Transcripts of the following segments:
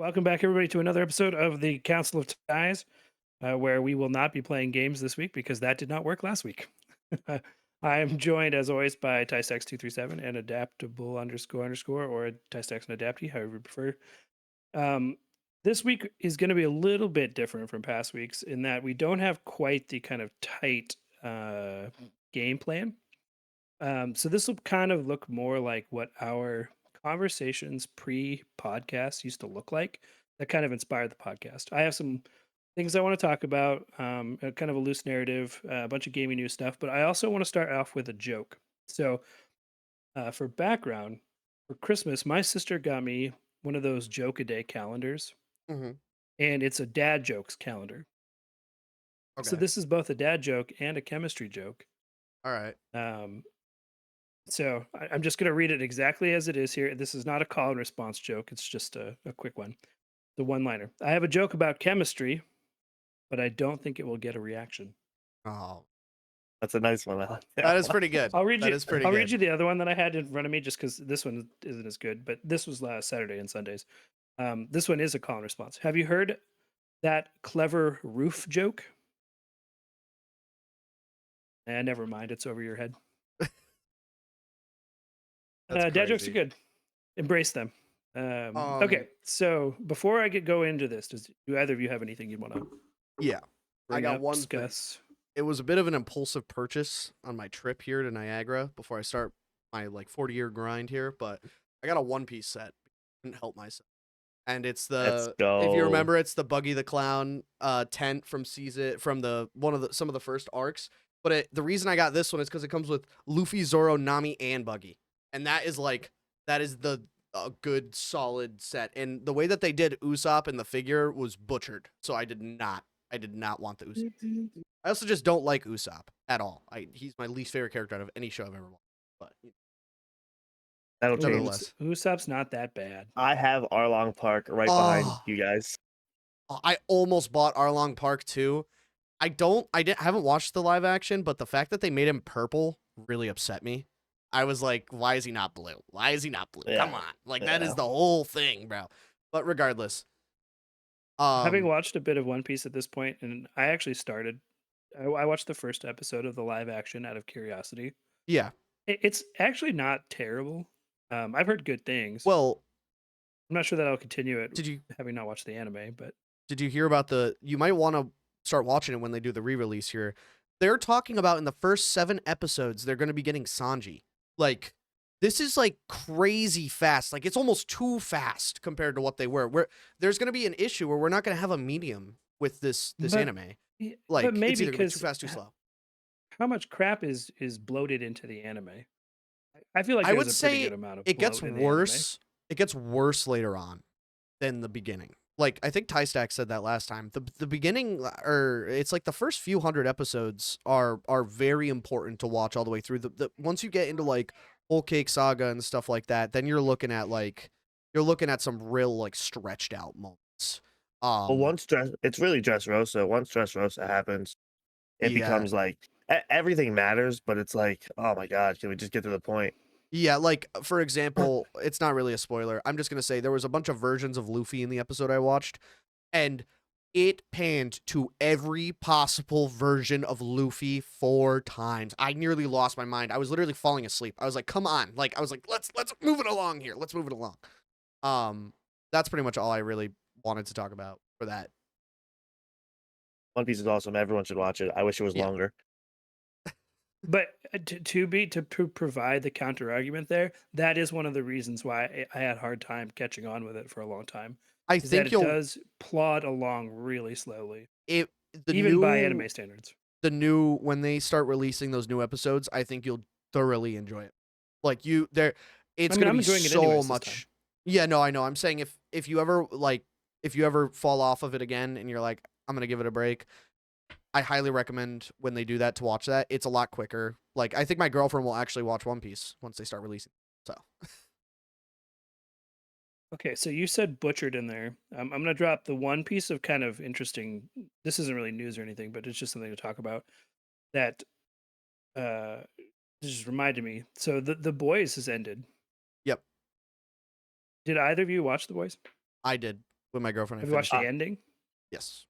Welcome back, everybody, to another episode of the Council of Ties, where we will not be playing games this week because that did not work last week. I am joined, as always, by Tystex237 and Adaptable underscore or Tystex and Adapty, however you prefer. This week is going to be a little bit different from past weeks in that we don't have quite the kind of tight game plan. So this will kind of look more like what our conversations pre-podcast used to look like. That kind of inspired the podcast. I have some things I want to talk about, a kind of a loose narrative, a bunch of gaming news stuff, but I also want to start off with a joke. So for background, for Christmas, my sister got me one of those joke a day calendars, Mhm. and it's a dad jokes calendar. So Okay. this is both a dad joke and a chemistry joke. Alright. Um, I'm just going to read it exactly as it is here. This is not a call and response joke. It's just a quick one. The one liner. I have a joke about chemistry, but I don't think it will get a reaction. Oh, That's a nice one. I like that that is one. pretty good. I'll read That you. is pretty I'll good. read you the other one that I had in front of me, just because this one isn't as good. But this was last Saturday and Sundays. This one is a call and response. Have you heard that clever roof joke? Never mind. It's over your head. That's Dad jokes are crazy. good. Embrace them. Okay, so before I go into this, do either of you have anything you want to Yeah. I got one thing. discuss? It was a bit of an impulsive purchase on my trip here to Niagara before I start my 40-year grind here, but I got a One Piece set. Couldn't help myself. And it's Let's if you go. remember, it's the Buggy the Clown tent from some of the first arcs. But the reason I got this one is because it comes with Luffy, Zoro, Nami, and Buggy, and that is the a good solid set. And the way that they did Usopp in the figure was butchered, so I did not want the Usopp. I also just don't like Usopp at all. He's my least favorite character out of any show I've ever watched. But That'll change. nevertheless, Usopp's not that bad. I have Arlong Park right behind oh, you guys. I almost bought Arlong Park too. I haven't watched the live action, but the fact that they made him purple really upset me. I was like, why is he not blue? Why is he not blue? Yeah. Come on. That is the whole thing, bro. But regardless. Having watched a bit of One Piece at this point, and I actually started, I watched the first episode of the live action out of curiosity. Yeah. It's actually not terrible. I've heard good things. Well, I'm not sure that I'll continue it. Did you having not watched the anime? But did you hear about you might want to start watching it when they do the re-release here. They're talking about in the first 7 episodes they're going to be getting Sanji. This is crazy fast. It's almost too fast compared to what they were. There's going to be an issue where we're not going to have a medium with this anime. But maybe it's either gonna be because too fast, too slow. how much crap is bloated into the anime? I feel like I would there's a pretty say good amount of it gets bloat in the anime. worse. It gets worse later on than the beginning. I think Tystack said that last time. The beginning, or it's the first few hundred episodes are very important to watch all the way through. Once you get into Whole Cake Saga and stuff like that, then you're looking at some real stretched out moments. Well, it's really Dressrosa. Once Dressrosa happens, it becomes everything matters, but it's oh my god, can we just get to the point? Yeah, for example, it's not really a spoiler. I'm just gonna say there was a bunch of versions of Luffy in the episode I watched, and it panned to every possible version of Luffy 4 times. I nearly lost my mind. I was literally falling asleep. I was like, come on. I was like, let's move it along here. Let's move it along. That's pretty much all I really wanted to talk about for that. One Piece is awesome. Everyone should watch it. I wish it was longer. But to provide the counter argument there, that is one of the reasons why I had a hard time catching on with it for a long time. I think it does plod along really slowly, even by anime standards. When they start releasing those new episodes, I think you'll thoroughly enjoy it. It's going to be so much. Yeah, no, I know. I'm saying if you ever fall off of it again and you're like, I'm going to give it a break, I highly recommend when they do that to watch that. It's a lot quicker. I think my girlfriend will actually watch One Piece once they start releasing. So. Okay, so you said butchered in there. I'm going to drop the one piece of kind of interesting. This isn't really news or anything, but it's just something to talk about. That just reminded me. So the Boys has ended. Yep. Did either of you watch The Boys? I did with my girlfriend. Have you watched finished the it. ending? Yes.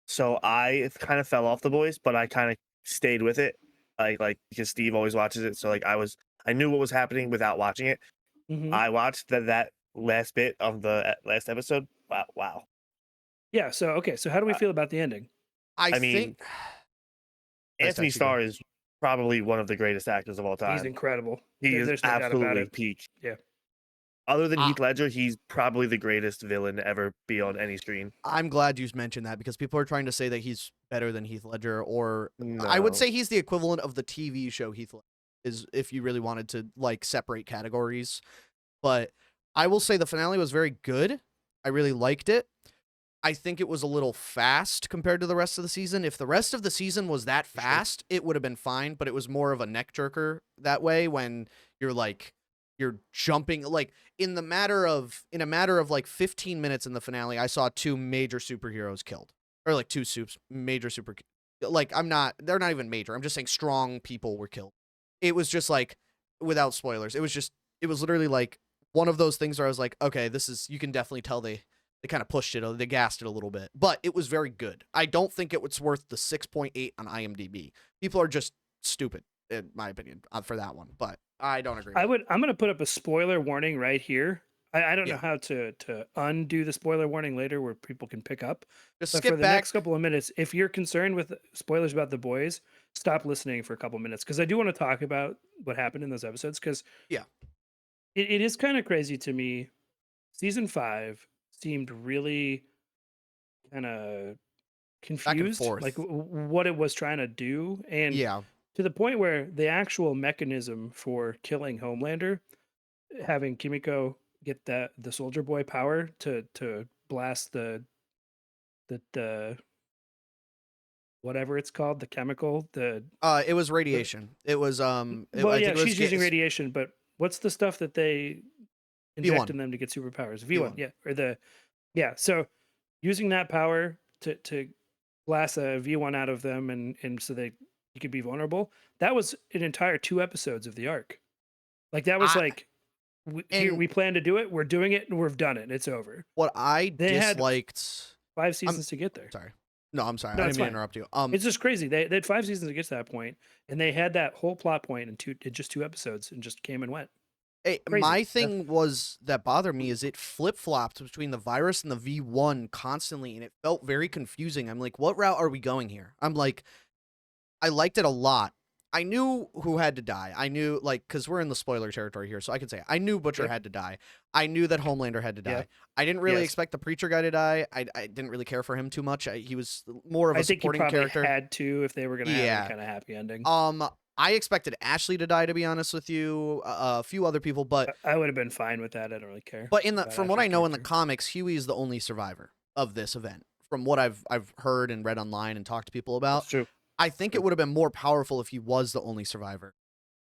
So I kind of fell off The Boys, but I kind of stayed with it, like because Steve always watches it. So like I knew what was happening without watching it. Hmm. I watched that last bit of the last episode. Wow. Yeah. So okay. So how do we Uh, feel about the ending? I I think mean, Anthony Dissect, you go. Starr is probably one of the greatest actors of all He's time. incredible. He is There's no doubt about absolutely it. peak. Yeah. Other than I, Heath Ledger, he's probably the greatest villain to ever be on any screen. I'm glad you mentioned that because people are trying to say that he's better than Heath Ledger, or I would No. say he's the equivalent of the TV show Heath Ledger is if you really wanted to like separate categories. But I will say the finale was very good. I really liked it. I think it was a little fast compared to the rest of the season. If the rest of the season was that Sure. fast, it would have been fine, but it was more of a neck jerker that way when you're jumping like in a matter of like 15 minutes in the finale, I saw two major superheroes killed. Or like two major super like they're not even major. I'm just saying strong people were killed. It was just like without spoilers. It was literally like one of those things where I was like, okay, this is you can definitely tell they kind of pushed it, they gassed it a little bit, but it was very good. I don't think it was worth the 6.8 on IMDb. People are just stupid, in my opinion, for that one, but I don't agree. I'm going to put up a spoiler warning right here. I don't know Yeah. how to undo the spoiler warning later where people can pick up. Just But skip for the back. next couple of minutes, if you're concerned with spoilers about The Boys, stop listening for a couple minutes because I do want to talk about what happened in those episodes because Yeah. it is kind of crazy to me. Season 5 seemed really kind of Back and confused, forth. like what it was trying to do, and Yeah. to the point where the actual mechanism for killing Homelander, having Kimiko get the Soldier Boy power to blast the whatever it's called, the chemical, It was radiation. It was well, I yeah, think it was she's using radiation, but what's the stuff that they inject in V1. them to get superpowers? V1, V1. yeah, or yeah. So using that power to blast a V1 out of them and so they you could be vulnerable. That was an entire 2 episodes of the arc. Like that was I like here and we plan to do it, we're doing it, and we've done it. It's over. what I They had disliked 5 I'm seasons to get there. sorry. No, I'm sorry. No, I it's didn't mean to fine. interrupt you. It's just crazy. They had 5 seasons to get to that point, and they had that whole plot point in just 2 episodes, and just came and went. Crazy. My thing was that bothered me is it flip-flopped between the virus and the V1 constantly, and it felt very confusing. I'm like, what route are we going here? I'm like, I liked it a lot. I knew who had to die. I knew, like, because we're in the spoiler territory here, so I can say it. I knew Butcher Yep. had to die. I knew that Homelander had to die. Yep. I didn't really Yes. expect the preacher guy to die. I didn't really care for him too much. He was more of a I think you supporting probably character. had to if they were going to have Yeah. a kind of happy ending. I expected Ashley to die, to be honest with you. A few other people, but I would have been fine with that. I don't really care. But about from what I Ashley's know in the character. comics, Huey is the only survivor of this event. From what I've heard and read online and talked to people about, That's true. I think it would have been more powerful if he was the only survivor.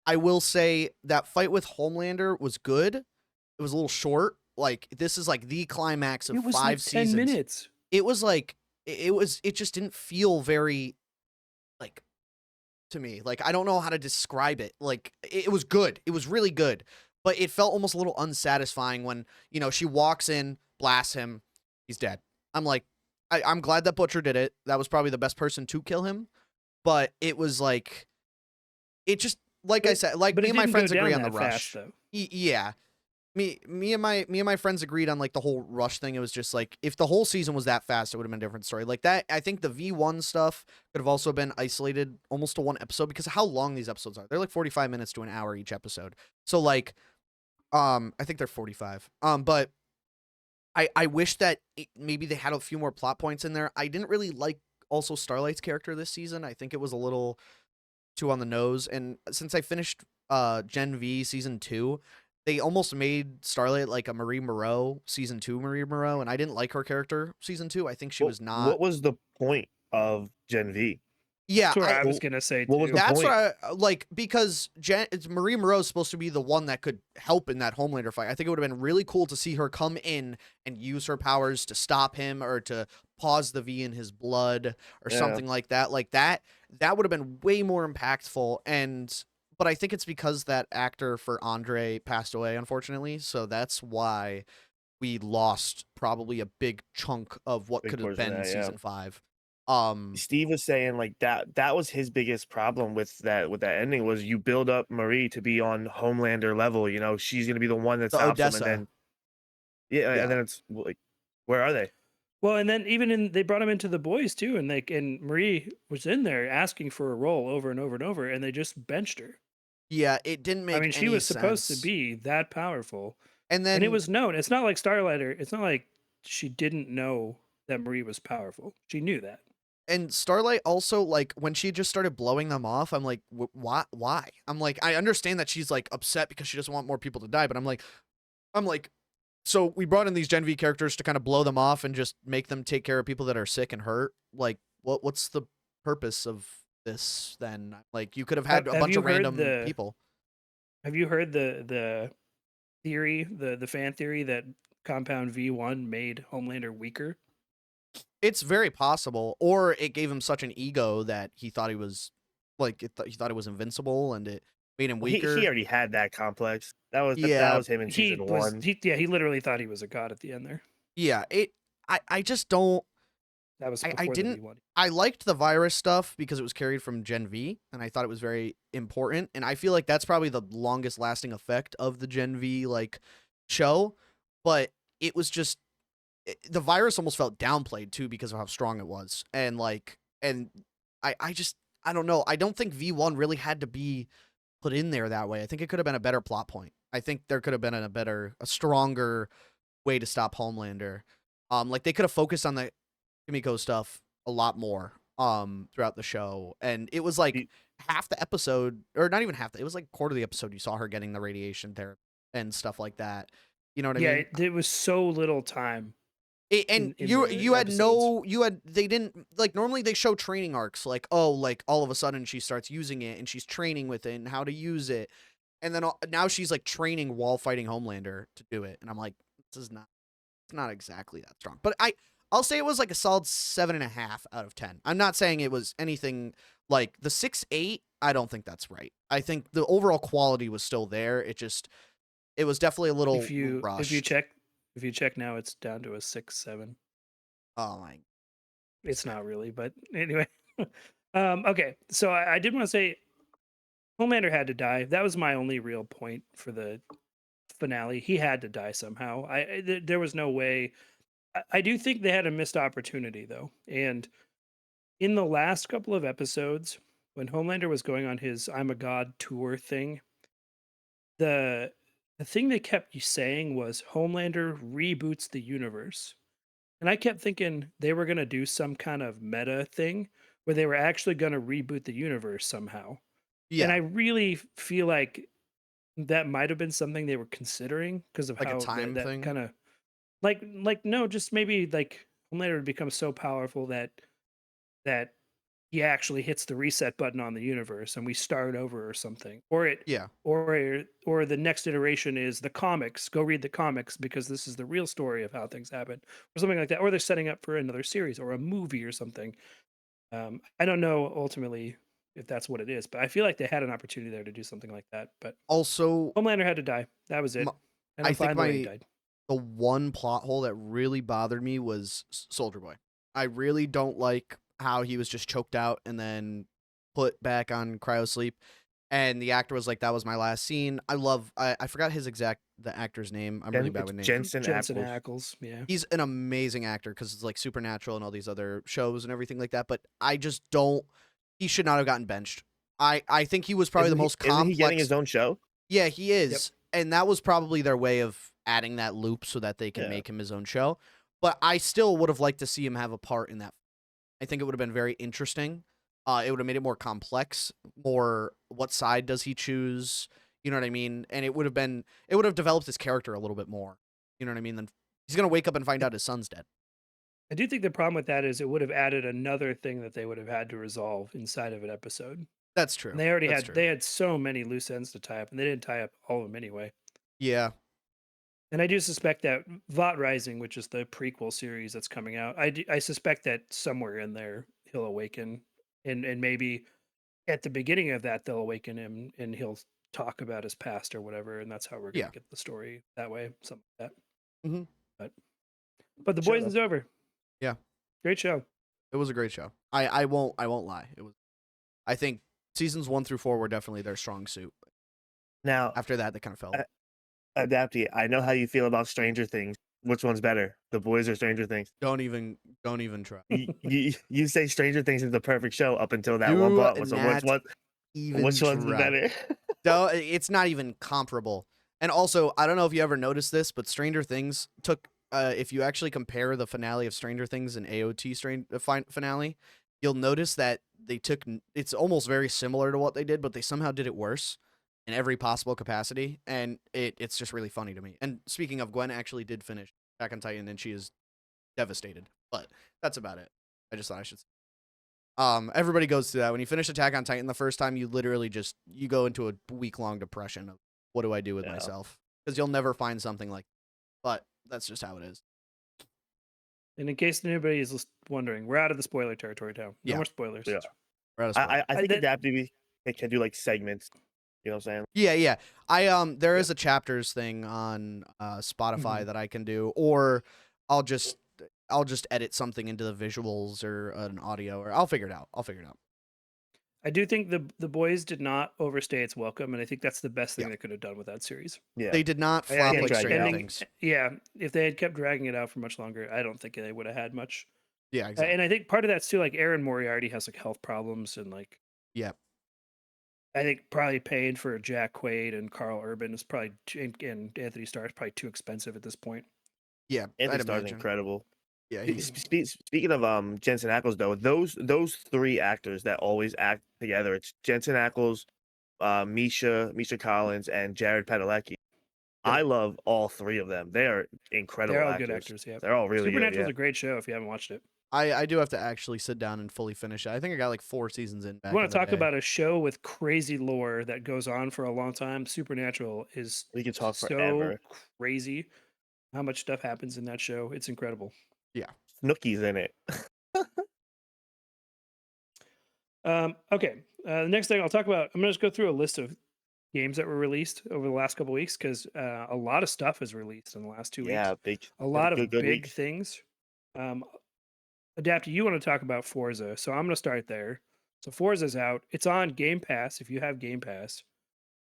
I will say that fight with Homelander was good. It was a little short. Like this is like the climax of It was 5 like 10 seasons. minutes. It was like it just didn't feel very like to me. Like I don't know how to describe it. Like it was good. It was really good. But it felt almost a little unsatisfying when, she walks in, blasts him, he's dead. I'm like, I'm glad that Butcher did it. That was probably the best person to kill him. But it was like it just like I said, like But me it and my didn't friends go agree down on the that rush. fast, though. Yeah. Me and my friends agreed on like the whole rush thing. It was just like if the whole season was that fast, it would have been a different story. Like that, I think the V1 stuff could have also been isolated almost to one episode because of how long these episodes are. They're like 45 minutes to an hour each episode. So like, I think they're 45. But I wish that maybe they had a few more plot points in there. I didn't really like also Starlight's character this season. I think it was a little too on the nose. And since I finished Gen V season 2, they almost made Starlight like a Marie Moreau season 2 Marie Moreau, and I didn't like her character season 2. I think she was not. What was the point of Gen V? Yeah, That's what I was gonna say what was too. the that's point? what I like because it's Marie Moreau is supposed to be the one that could help in that Homelander fight. I think it would have been really cool to see her come in and use her powers to stop him or to pause the V in his blood or Yeah. something like that. Like that would have been way more impactful. But I think it's because that actor for Andre passed away, unfortunately. So that's why we lost probably a big chunk of what Big could have portion of been that, yeah. season 5. Steve was saying like that was his biggest problem with that ending was you build up Marie to be on Homelander level, you know, she's gonna be the one that The stops him, and Odessa. then yeah, and Yeah. then it's like, where are they? Well, and then even they brought him into the boys too, and and Marie was in there asking for a role over and over and over, and they just benched her. Yeah, it didn't I make mean, she any was supposed to sense. be that powerful, And and it then was known. It's not like Starlighter. It's not like she didn't know that Marie was powerful. She knew that. and Starlight also, like, when she just started blowing them off, I'm like, why? I'm like, I understand that she's like upset because she doesn't want more people to die, but I'm like, so we brought in these Gen V characters to kind of blow them off and just make them take care of people that are sick and hurt. Like, what's the purpose of this then? Like, you could have had a Have bunch you of heard random people. Have you heard the theory, the fan theory that Compound V1 made Homelander weaker? It's very possible, or it gave him such an ego that he thought he was like he thought he was invincible, and it made him Well, he weaker. already had that complex. That Yeah, was him in season one. He literally thought he was a god at the end there. yeah. I just don't. That was I before the didn't. V1. I liked the virus stuff because it was carried from Gen V, and I thought it was very important. And I feel like that's probably the longest lasting effect of the Gen V like show. But it was just the virus almost felt downplayed too because of how strong it was, and I just I don't know. I don't think V1 really had to be put in there that way. I think it could have been a better plot point. I think there could have been a stronger way to stop Homelander. Like they could have focused on the Kimiko stuff a lot more throughout the show, and it was like Y- half the episode, or not even half. It was like quarter of the episode. You saw her getting the radiation therapy and stuff like that. You know what I Yeah, mean? it was so little time And in the you had episodes. they didn't like normally they show training arcs like, oh, like all of a sudden she starts using it and she's training with it and how to use it, and then now she's like training while fighting Homelander to do it, and I'm like, this is not, it's not exactly that strong. But I'll say it was like a solid 7.5 out of 10. I'm not saying it was anything like the 6.8. I don't think that's right. I think the overall quality was still there. It was definitely a little If you rushed. check now, it's down to a 6-7. Oh my. It's not really, but anyway. Okay, so I did want to say Homelander had to die. That was my only real point for the finale. He had to die somehow. There was no way. I do think they had a missed opportunity though, and in the last couple of episodes, when Homelander was going on his "I'm a God" tour thing, the the thing they kept saying was Homelander reboots the universe. And I kept thinking they were going to do some kind of meta thing where they were actually going to reboot the universe somehow. And I Yeah, really feel like that might have been something they were considering because of like a how time that thing. kind of like no, just maybe like Homelander would become so powerful that he actually hits the reset button on the universe and we start over or something, Yeah. or the next iteration is the comics, go read the comics because this is the real story of how things happen, or something like that, or they're setting up for another series or a movie or something. I don't know ultimately if that's what it is, but I feel like they had an opportunity there to do something like that, but Also, Homelander had to die, that was m it, and I I'm think fine the way he died. the one plot hole that really bothered me was Soldier Boy. I really don't like how he was just choked out and then put back on cryo sleep. And the actor was like, "That was my last scene." I forgot the actor's name. I'm really bad It's with names. Jensen Jensen Ackles. Ackles, yeah. He's an amazing actor because it's like Supernatural and all these other shows and everything like that. But I just don't. He should not have gotten benched. I think he was probably the most Isn't he getting complex. his own show? Yeah, he Yep. is. And that was probably their way of adding that loop so that they can Yeah. make him his own show. But I still would have liked to see him have a part in that. I think it would have been very interesting. It would have made it more complex, more what side does he choose? You know what I mean? And it would have developed his character a little bit more. You know what I mean? Then he's gonna wake up and find out his son's dead. I do think the problem with that is it would have added another thing that they would have had to resolve inside of an episode. That's And true. they already That's had true. so many loose ends to tie up, and they didn't tie up all of them anyway. Yeah. And I do suspect that Vought Rising, which is the prequel series that's coming out, I suspect that somewhere in there he'll awaken, and maybe at the beginning of that they'll awaken him, and he'll talk about his past or whatever, and that's how we're gonna Yeah. get the story that way, something like that. hmm But the Show, boys is over. Yeah. Great show. It was a great show. I won't lie. It was. I think seasons 1 through 4 were definitely their strong suit. Now, After that, they kind of fell. Adapty, I know how you feel about Stranger Things. Which one's better, The Boys or Stranger Things? Don't even try. You say Stranger Things is the perfect show up until that one Do part. So not even which one's the try. better? No, it's not even comparable. And also, I don't know if you ever noticed this, but Stranger Things took. If you actually compare the finale of Stranger Things and AOT finale, you'll notice that they took. It's almost very similar to what they did, but they somehow did it worse in every possible capacity, and it's just really funny to me. And speaking of, Gwen actually did finish Attack on Titan, and she is devastated. But that's about it. I just thought I should. Everybody goes through that. When you finish Attack on Titan the first time, you literally you go into a week-long depression of what do I do with myself? Because you'll never find something like. But that's just how it is. And in case anybody is wondering, we're out of the spoiler territory now. No more spoilers. Yeah. We're out of spoilers. I think Adaptive can do like segments. You know what I'm saying? Yeah. There is a chapters thing on Spotify that I can do, or I'll just edit something into the visuals or an audio, or I'll figure it out. I do think the boys did not overstay its welcome, and I think that's the best thing they could have done with that series. Yeah. They did not I flop can't like drag it Stranger out. Things. Yeah, if they had kept dragging it out for much longer, I don't think they would have had much. Yeah, exactly. And I think part of that's too, like Aaron Moriarty has like health problems, and like I think probably paying for Jack Quaid and Carl Urban is probably and Anthony Starr is probably too expensive at this point. Yeah, Anthony Starr's incredible. Yeah. Speaking of Jensen Ackles, though, those three actors that always act together, it's Jensen Ackles, Misha Collins, and Jared Padalecki. I love all three of them. They are incredible. They're all actors. good actors. Yeah, they're all really Supernatural's good. Yeah. a great show if you haven't watched it. I do have to actually sit down and fully finish it. I think I got like 4 seasons in. I want to talk about a show with crazy lore that goes on for a long time. Supernatural is We can talk so forever. crazy. How much stuff happens in that show? It's incredible. Yeah, Snooki's in it. Okay. The next thing I'll talk about, I'm going to just go through a list of games that were released over the last couple weeks because a lot of stuff is released in the last 2 weeks. Yeah, a lot of good big weeks. things. Adapty, you want to talk about Forza, so I'm going to start there. So Forza's out. It's on Game Pass if you have Game Pass.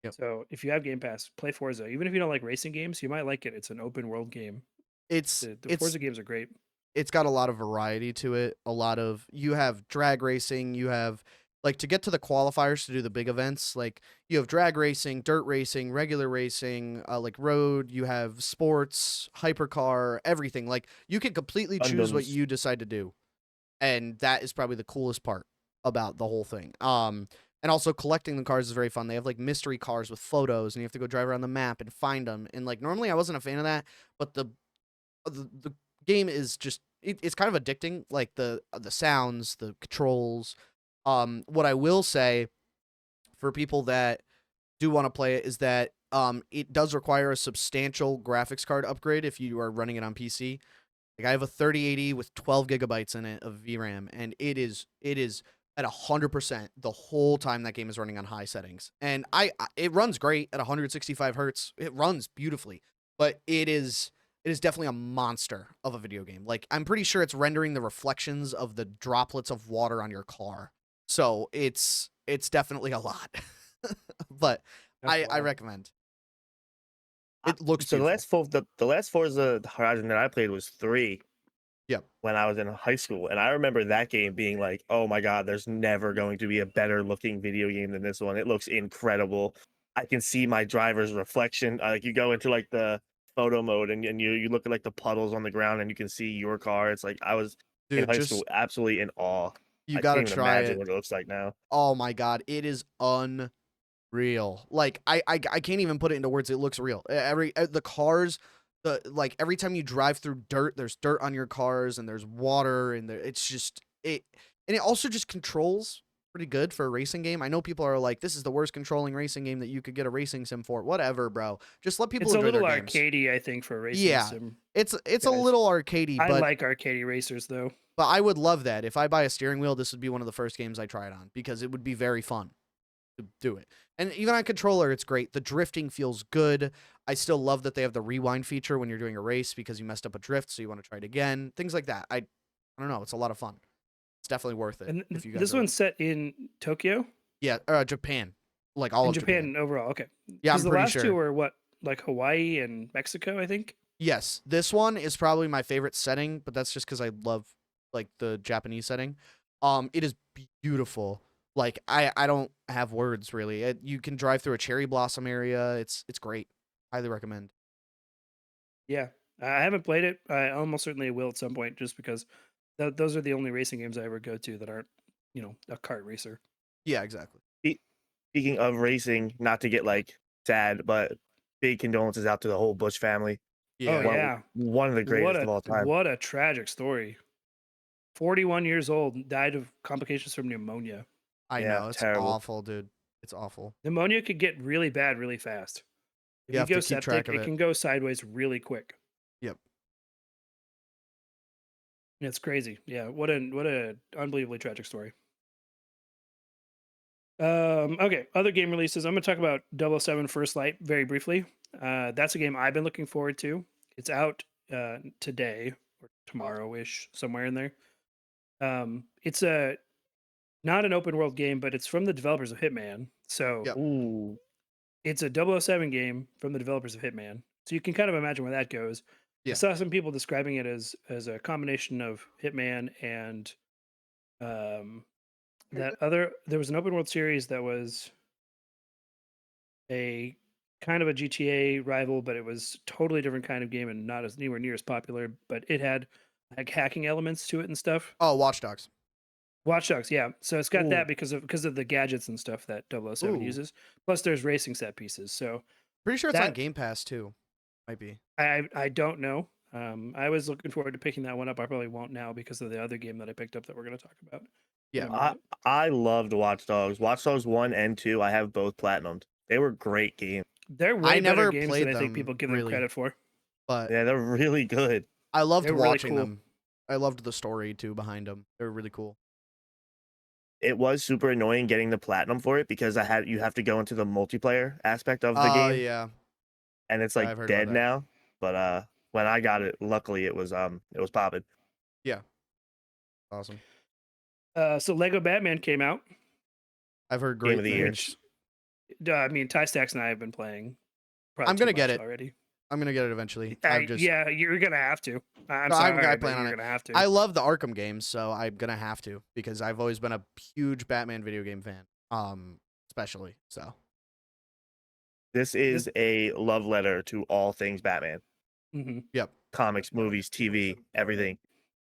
Yep. So if you have Game Pass, play Forza. Even if you don't like racing games, you might like it. It's an open world game. The Forza games are great. It's got a lot of variety to it. You have drag racing, you have like to get to the qualifiers to do the big events, like you have drag racing, dirt racing, regular racing, like road, you have sports, hypercar, everything. Like you can completely choose what you decide to do. And that is probably the coolest part about the whole thing. And also collecting the cars is very fun. They have like mystery cars with photos and you have to go drive around the map and find them. And like normally I wasn't a fan of that, but the game is just it's kind of addicting, like the sounds, the controls. What I will say for people that do want to play it is that it does require a substantial graphics card upgrade if you are running it on PC. Like I have a 3080 with 12 gigabytes in it of VRAM, and it is at 100% the whole time that game is running on high settings. And it runs great at 165 hertz. It runs beautifully, but it is definitely a monster of a video game. Like I'm pretty sure it's rendering the reflections of the droplets of water on your car. So it's definitely a lot. But I recommend. It looks so beautiful. the last Forza Horizon that I played was 3. Yep. When I was in high school, and I remember that game being like, "Oh my god, there's never going to be a better looking video game than this one. It looks incredible. I can see my driver's reflection. Like you go into like the photo mode and you look at like the puddles on the ground and you can see your car. It's like I was in high school absolutely in awe. You gotta can't even try imagine it. what it looks like now. Oh my god, it is unreal. Like I can't even put it into words. It looks real. The cars, like every time you drive through dirt, there's dirt on your cars and there's water and it's just and it also just controls pretty good for a racing game. I know people are like, this is the worst controlling racing game that you could get a racing sim for. Whatever, bro. Just let people enjoy their games. It's a little arcadey, I think, for a racing sim. It's a little arcadey, but I like arcadey racers though. But I would love that. If I buy a steering wheel, this would be one of the first games I try it on because it would be very fun to do it. And even on controller, it's great. The drifting feels good. I still love that they have the rewind feature when you're doing a race because you messed up a drift, so you want to try it again. Things like that. I don't know. It's a lot of fun. It's definitely worth it And if you guys this are. one's set in Tokyo, Yeah, Japan, like all in of Japan. Japan overall. Okay, Yeah, I'm because the pretty last two sure. were what, like Hawaii and Mexico, I think. Yes, this one is probably my favorite setting, but that's just because I love like the Japanese setting. It is beautiful. Like I don't have words really. You can drive through a cherry blossom area. It's great. Highly recommend. Yeah, I haven't played it. I almost certainly will at some point, just because those are the only racing games I ever go to that aren't, a kart racer. Yeah, exactly. Speaking of racing, not to get like sad, but big condolences out to the whole Bush family. Oh Yeah. yeah, One of the greatest of all time. what a tragic story. 41 years old, died of complications from pneumonia. I Yeah, know. It's terrible. awful, dude. It's awful. Pneumonia could get really bad really fast. If You you have to go keep track septic, of it it. can go sideways really quick. Yep. It's crazy. Yeah, what a unbelievably tragic story. Okay, other game releases. I'm gonna talk about 007 First Light very briefly. That's a game I've been looking forward to. It's out today or tomorrow-ish, somewhere in there. It's a not an open world game, but it's from the developers of Hitman. So Yep. Ooh, it's a 007 game from the developers of Hitman. So you can kind of imagine where that goes. I Yeah. saw some people describing it as a combination of Hitman and there was an open world series that was a kind of a GTA rival, but it was totally different kind of game and not as anywhere near as popular. But it had like hacking elements to it and stuff. Oh, Watch Dogs. Watch Dogs, yeah. So it's got Ooh. that because of the gadgets and stuff that 007 Ooh. uses. Plus, there's racing set pieces. So Pretty sure it's on that Game Pass too. Might be. I don't know. I was looking forward to picking that one up. I probably won't now because of the other game that I picked up that we're going to talk about. Yeah. in a I minute. I loved Watch Dogs. Watch Dogs 1 and 2, I have both platinumed. They were great games. They're way better never games played than I think them, people give them really. credit for. But Yeah, they're really good. I loved They're really watching cool. them. I loved the story too behind them. They were really cool. It was super annoying getting the platinum for it because you have to go into the multiplayer aspect of the Oh game, yeah. and it's Yeah, like I've heard dead about that. now. But when I got it, luckily it was popping. Yeah. Awesome. So Lego Batman came out. I've heard Game great of the year. things. I mean, Ty Stacks and I have been playing. Probably I'm too gonna get much it. already. I'm gonna get it eventually. Yeah, you're gonna have to. I'm No, sorry, I but plan on you're it. gonna have to. I love the Arkham games, so I'm gonna have to because I've always been a huge Batman video game fan. Especially so. This is a love letter to all things Batman. Mhm. Yep. Comics, movies, TV, everything.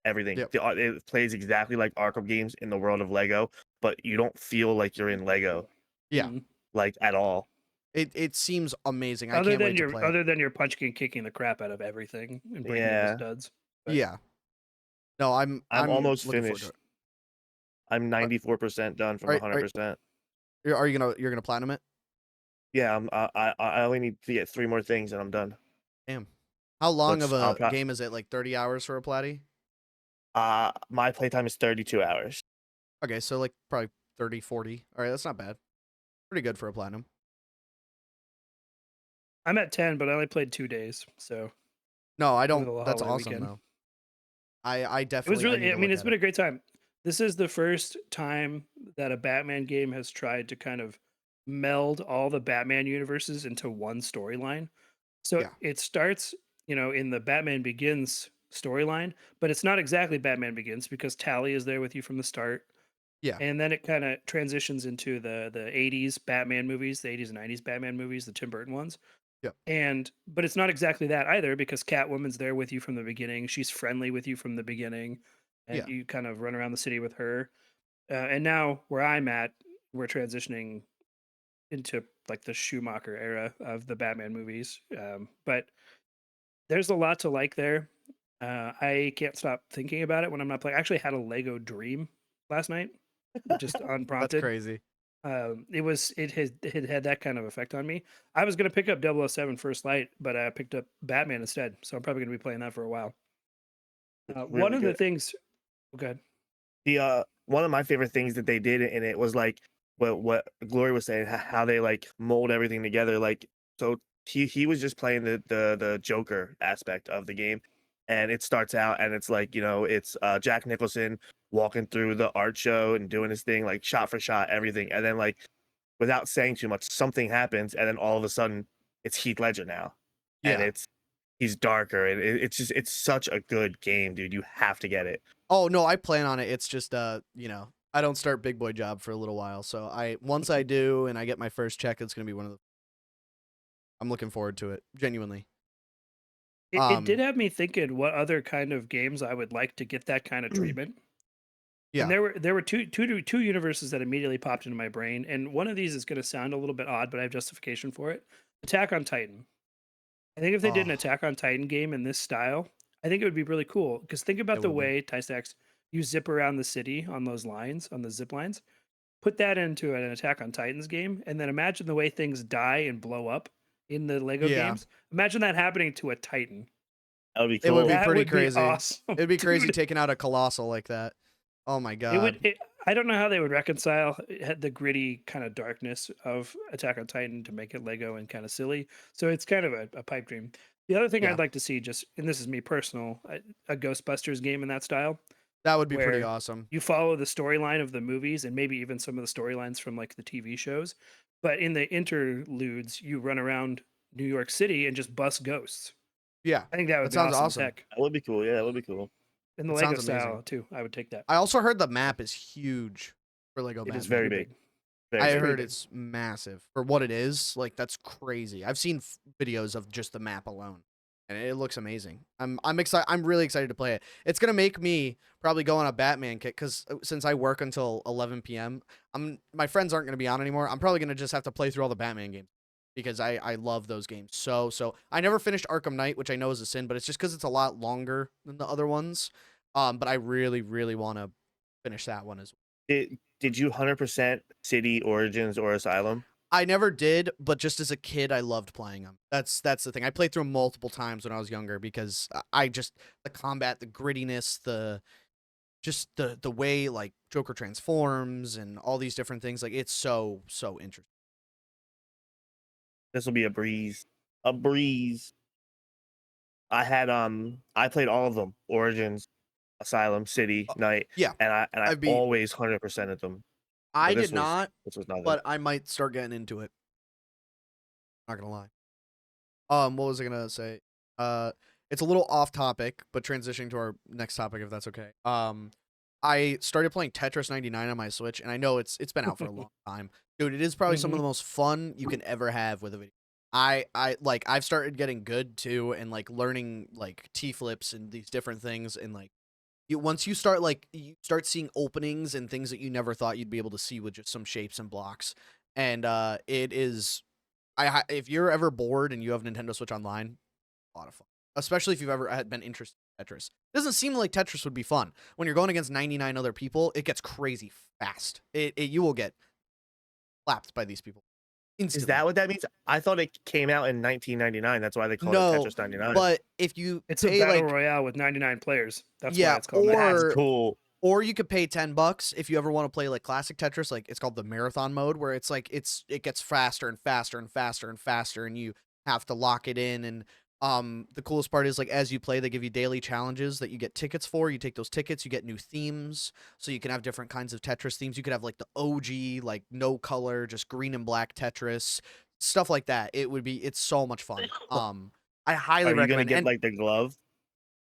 Yep. It plays exactly like Arkham games in the world of Lego, but you don't feel like you're in Lego, Yeah. Mhm. like at all. It seems amazing. I Other can't than wait to play. other than your punching and kicking the crap out of everything and breaking it Yeah. to studs. But Yeah. No, I'm almost looking forward to finished. it. I'm 94% done from Are- 100%. Are you gonna platinum it? Yeah, I only need to get 3 more things and I'm done. Damn. How long Which of I'll a game is it? Like 30 hours for a platy? My playtime is 32 hours. Okay, so like probably 30, 40. All right, that's not bad. Pretty good for a platinum. I'm at 10, but I only played 2 days, so No, I over don't. the That's holiday awesome weekend. though. I It definitely. was really. need I to mean, look it's at been it. a great time. This is the first time that a Batman game has tried to kind of meld all the Batman universes into one storyline. So Yeah. it starts, in the Batman Begins storyline, but it's not exactly Batman Begins because Tally is there with you from the start. Yeah. And then it kind of transitions into the 80s Batman movies, the 80s and 90s Batman movies, the Tim Burton ones. Yep. But it's not exactly that either because Catwoman's there with you from the beginning. She's friendly with you from the beginning, and Yeah. you kind of run around the city with her. And now where I'm at, we're transitioning into like the Schumacher era of the Batman movies. But there's a lot to like there. I can't stop thinking about it when I'm not playing. I actually had a Lego dream last night, just That's unprompted. crazy. It had that kind of effect on me. I was gonna pick up 007 First Light, but I picked up Batman instead, so I'm probably gonna be playing that for a while. One Really of the good. things, good. The one of my favorite things that they did in it was like what Glory was saying, how they like mold everything together. Like so, he was just playing the Joker aspect of the game, and it starts out and it's like, it's Jack Nicholson walking through the art show and doing his thing, like shot for shot, everything, and then like without saying too much, something happens, and then all of a sudden it's Heath Ledger now, and Yeah. he's darker, and it's such a good game, dude. You have to get it. Oh no, I plan on it. It's just I don't start big boy job for a little while. So once I do and I get my first check, it's gonna be one of the I'm looking forward to it. Genuinely. It did have me thinking what other kind of games I would like to get that kind of treatment. Yeah. And there were two universes that immediately popped into my brain, and one of these is going to sound a little bit odd, but I have justification for it. Attack on Titan. I think if they did an Oh, Attack on Titan game in this style, I think it would be really cool. Because think about it the would be. way Tysex you zip around the city on those lines, on the zip lines. Put that into an Attack on Titans game, and then imagine the way things die and blow up in the Lego Yeah. games. Imagine that happening to a Titan. That would be It would cool. be That pretty would be crazy. awesome. It'd be crazy dude. taking out a colossal like that. Oh my god. I don't know how they would reconcile the gritty kind of darkness of Attack on Titan to make it Lego and kind of silly. So it's kind of a pipe dream. The other thing Yeah. I'd like to see, just and this is me personal, a Ghostbusters game in that style, That would be pretty where awesome. you follow the storyline of the movies and maybe even some of the storylines from like the TV shows, but in the interludes, you run around New York City and just bust ghosts. Yeah. I think that would That be sounds awesome. awesome. Heck, That would be cool. Yeah, that would be cool. in the It Lego sounds amazing. style too, I would take that. I also heard the map is huge for Lego It Batman. is very Pretty big. Very I big. heard big. it's massive for what it is. Like that's crazy. I've seen videos of just the map alone, and it looks amazing. I'm excited. I'm really excited to play it. It's gonna make me probably go on a Batman kick because since I work until 11 p.m., my friends aren't gonna be on anymore. I'm probably gonna just have to play through all the Batman games because I love those games so. I never finished Arkham Knight, which I know is a sin, but it's just because it's a lot longer than the other ones. But I really really want to finish that one as well. Did you 100% City, Origins, or Asylum? I never did, but just as a kid, I loved playing them. That's the thing. I played through 'em multiple times when I was younger because I just the combat, the grittiness, the way like Joker transforms and all these different things. Like it's so interesting. This will be a breeze. A breeze. I played all of them. Origins, Asylum, City, Night. Yeah, And I I'd be- always 100%ed them. I this did was- not, This was nothing. but I might start getting into it. Not gonna lie. What was I gonna say? It's a little off topic, but transitioning to our next topic, if that's okay. I started playing Tetris 99 on my Switch, and I know it's been out for a long time, dude. It is probably some of the most fun you can ever have with a video. I've started getting good too, and like learning like T flips and these different things, and like once you start seeing openings and things that you never thought you'd be able to see with just some shapes and blocks, and it is. If you're ever bored and you have Nintendo Switch Online, a lot of fun. Especially if you've ever had been interested in Tetris. It doesn't seem like Tetris would be fun. When you're going against 99 other people, it gets crazy fast. You will get slapped by these people instantly. Is that what that means? I thought it came out in 1999. That's why they called No, it Tetris 99. but if you It's a pay battle like royale with 99 players. That's Yeah, why it's called. That's or- cool. or you could pay $10 if you ever want to play like classic Tetris, like it's called the marathon mode, where it's like it gets faster and faster and faster and faster, and you have to lock it in. And the coolest part is like as you play, they give you daily challenges that you get tickets for. You take those tickets, you get new themes, so you can have different kinds of Tetris themes. You could have like the OG, like no color, just green and black Tetris, stuff like that. It's so much fun. I highly Are you gonna recommend. get And like the glove?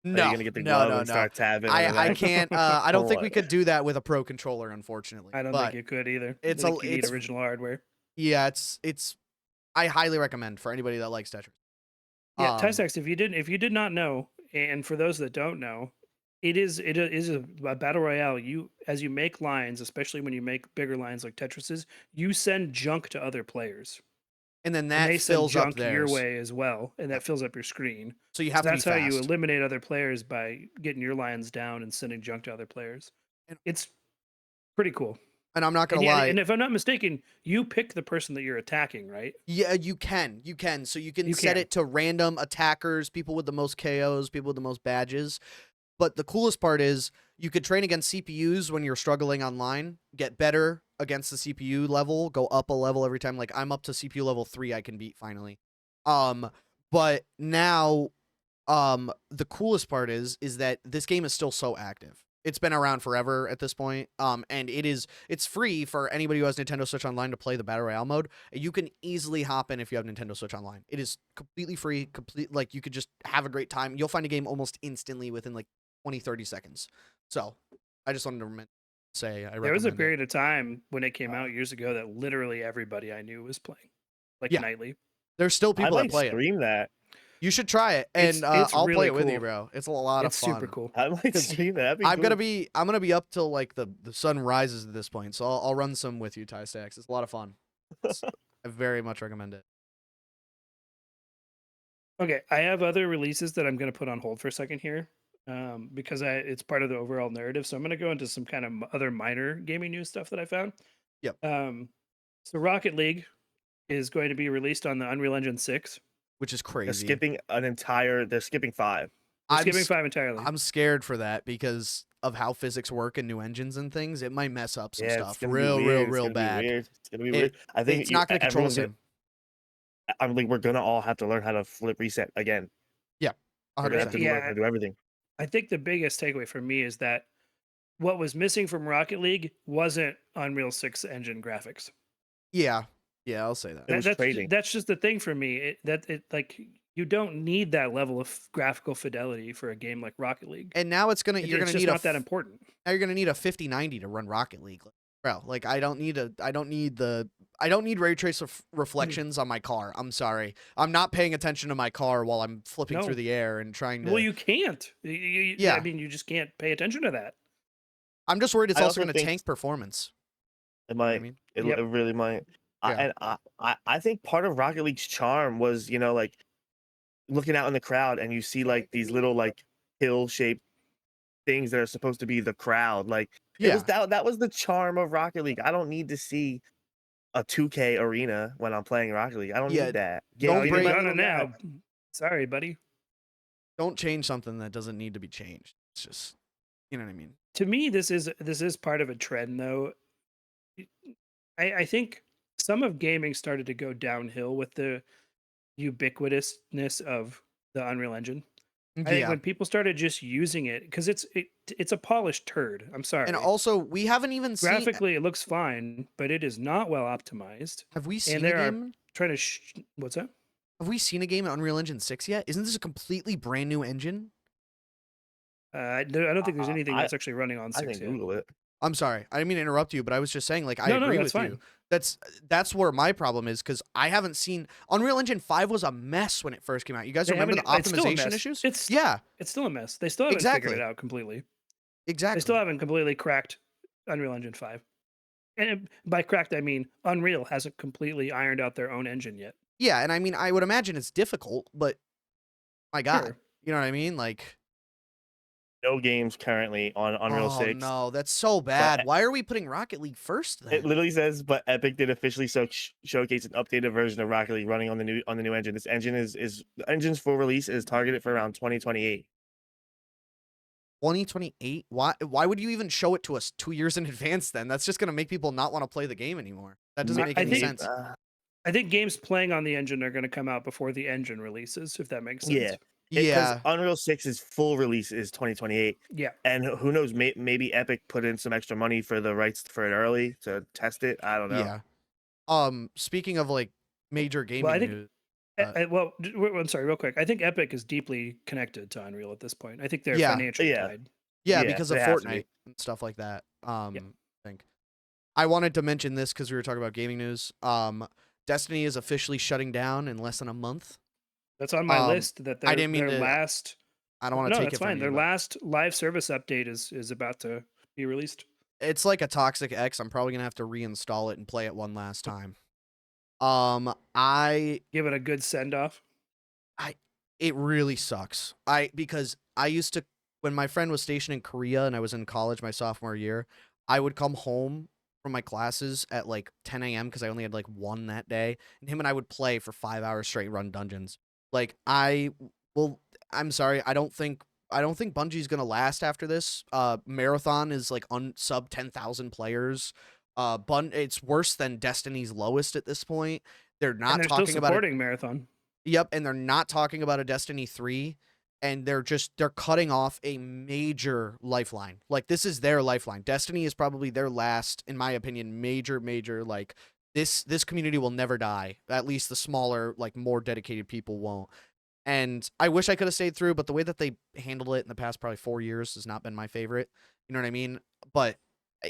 Are no, you gonna get the no, glove no, and no. start tabbing? I can't. I don't think we What? could do that with a pro controller, unfortunately. I don't but think you could either. it's I a- think you need it's- original hardware. yeah, it's. I highly recommend for anybody that likes Tetris. Yeah, Um, Tysex, if you did not know, and for those that don't know, it is a battle royale. As you make lines, especially when you make bigger lines like Tetris's, you send junk to other players. and then And that they send fills up junk your theirs. way as well, and that fills up your screen. So you So have to be that's how you fast. eliminate other players, by getting your lines down and sending junk to other players. And- It's pretty cool. And I'm not And, gonna lie. and if I'm not mistaken, you pick the person that you're attacking, right? Yeah, you can. So you can You set can. it to random attackers, people with the most KOs, people with the most badges. But the coolest part is you could train against CPUs when you're struggling online, get better against the CPU level, go up a level every time. Like I'm up to CPU level 3 I can beat finally. But now, the coolest part is that this game is still so active. It's been around forever at this point. And it's free for anybody who has Nintendo Switch Online to play the Battle Royale mode. You can easily hop in if you have Nintendo Switch Online. It is completely free, like you could just have a great time. You'll find a game almost instantly within like 20, 30 seconds. So I just wanted to say I There was a recommend it. period of time when it came out years ago that literally everybody I knew was playing, like Yeah. nightly. There's still I people that might play it. stream that. You should try it, and It's I'll play really it with you, cool. bro. It's a lot It's of fun. super cool. I might stream that. That'd be I'm cool. gonna be up till like the sun rises at this point, so I'll run some with you, Ty Stacks. It's a lot of fun. I very much recommend it. Okay, I have other releases that I'm going to put on hold for a second here, because it's part of the overall narrative. So I'm going to go into some kind of other minor gaming news stuff that I found. Yep. So Rocket League is going to be released on the Unreal Engine 6. Which is They're crazy. skipping they're skipping 5. They're I'm skipping s- 5 entirely. I'm scared for that because of how physics work in new engines and things. It might mess up some Yeah, stuff it's gonna be real weird. It's real gonna be bad. weird. It's gonna be It- weird. I think It's not gonna control the everyone's same. I mean, we're gonna all have to learn how to flip reset again. We're gonna have 100%. to learn how to do everything. I think the biggest takeaway for me is that what was missing from Rocket League wasn't Unreal 6 engine graphics. Yeah, I'll say that. It was trading. That's just the thing for me. Like you don't need that level of graphical fidelity for a game like Rocket League. And now you're It's gonna just need not that important. now you're gonna need a 5090 to run Rocket League, bro. Like I don't need ray trace reflections on my car. I'm sorry, I'm not paying attention to my car while I'm flipping No. through the air and trying to. Well, you can't. Yeah. I mean, you just can't pay attention to that. I'm just worried it's I also also gonna think- tank performance. It You know what might. I mean, It, Yep. it really might. Yeah. I think part of Rocket League's charm was, like looking out in the crowd and you see like these little like hill shaped things that are supposed to be the crowd. Like it yeah, was that was the charm of Rocket League. I don't need to see a 2K arena when I'm playing Rocket League. I don't Yeah, need that. don't me You're break- my gonna little now. map. Sorry, buddy. don't change something that doesn't need to be changed. It's just, you know what I mean. To me, this is part of a trend, though. I think some of gaming started to go downhill with the ubiquitousness of the Unreal Engine. I think Yeah, when people started just using it, because it's a polished turd. I'm sorry. and also we haven't even seen. Graphically, it looks fine, but it is not well optimized. Have we seen a there are- game? Trying to what's that? Have we seen a game in Unreal Engine 6 yet? Isn't this a completely brand new engine? I don't think there's anything I- that's actually running on I 6 think yet. Google it. I'm sorry. I didn't mean to interrupt you, but I was just saying, like, I No, agree that's with fine. you. That's where my problem is because I haven't seen Unreal Engine 5 was a mess when it first came out. You guys They remember the haven't- it's still a optimization mess. issues? It's Yeah, still a mess. They still haven't Exactly. figured it out completely. exactly. They still haven't completely cracked Unreal Engine 5. And by cracked, I mean Unreal hasn't completely ironed out their own engine yet. Yeah, and I mean, I would imagine it's difficult, but my God, Sure. you know what I mean? Like, No games currently on Unreal oh 6. no, that's so bad. Why are we putting Rocket League first then? It literally says, but Epic did officially showcase an updated version of Rocket League running on the new engine. This engine the engine's full release is targeted for around 2028. 2028? Why would you even show it to us 2 years in advance then? That's just gonna make people not want to play the game anymore. That doesn't make I any think- sense. I think games playing on the engine are going to come out before the engine releases, if that makes sense. Yeah. Yeah, Unreal 6's full release is 2028. Yeah. And who knows, maybe Epic put in some extra money for the rights for it early to test it. I don't know. yeah. Speaking of like major gaming I think- news, I'm sorry, real quick. I think Epic is deeply connected to Unreal at this point. I think they're Yeah. financially Yeah. tied. yeah, Yeah, because of they have to be. Fortnite and stuff like that. I think I wanted to mention this because we were talking about gaming news. Destiny is officially shutting down in less than a month. That's on my list. That I didn't mean their to- last. I don't want to No, take that's it from fine. you. Their but last live service update is about to be released. It's like a Toxic X. I'm probably gonna have to reinstall it and play it one last time. Give it a good send off. It really sucks. Because I used to, when my friend was stationed in Korea and I was in college my sophomore year, I would come home from my classes at like 10 a.m. because I only had like one that day, and him and I would play for 5 hours straight, run dungeons. Like I'm sorry, I don't think Bungie's gonna last after this. Marathon is like sub 10,000 players. It's worse than Destiny's lowest at this point. They're not and they're talking still about it. supporting Marathon. Yep, and they're not talking about a Destiny 3, and they're cutting off a major lifeline. Like, this is their lifeline. Destiny is probably their last, in my opinion, major, like, this community will never die. At least the smaller, like, more dedicated people won't. And I wish I could have stayed through, but the way that they handled it in the past probably 4 years has not been my favorite. You know what I mean? But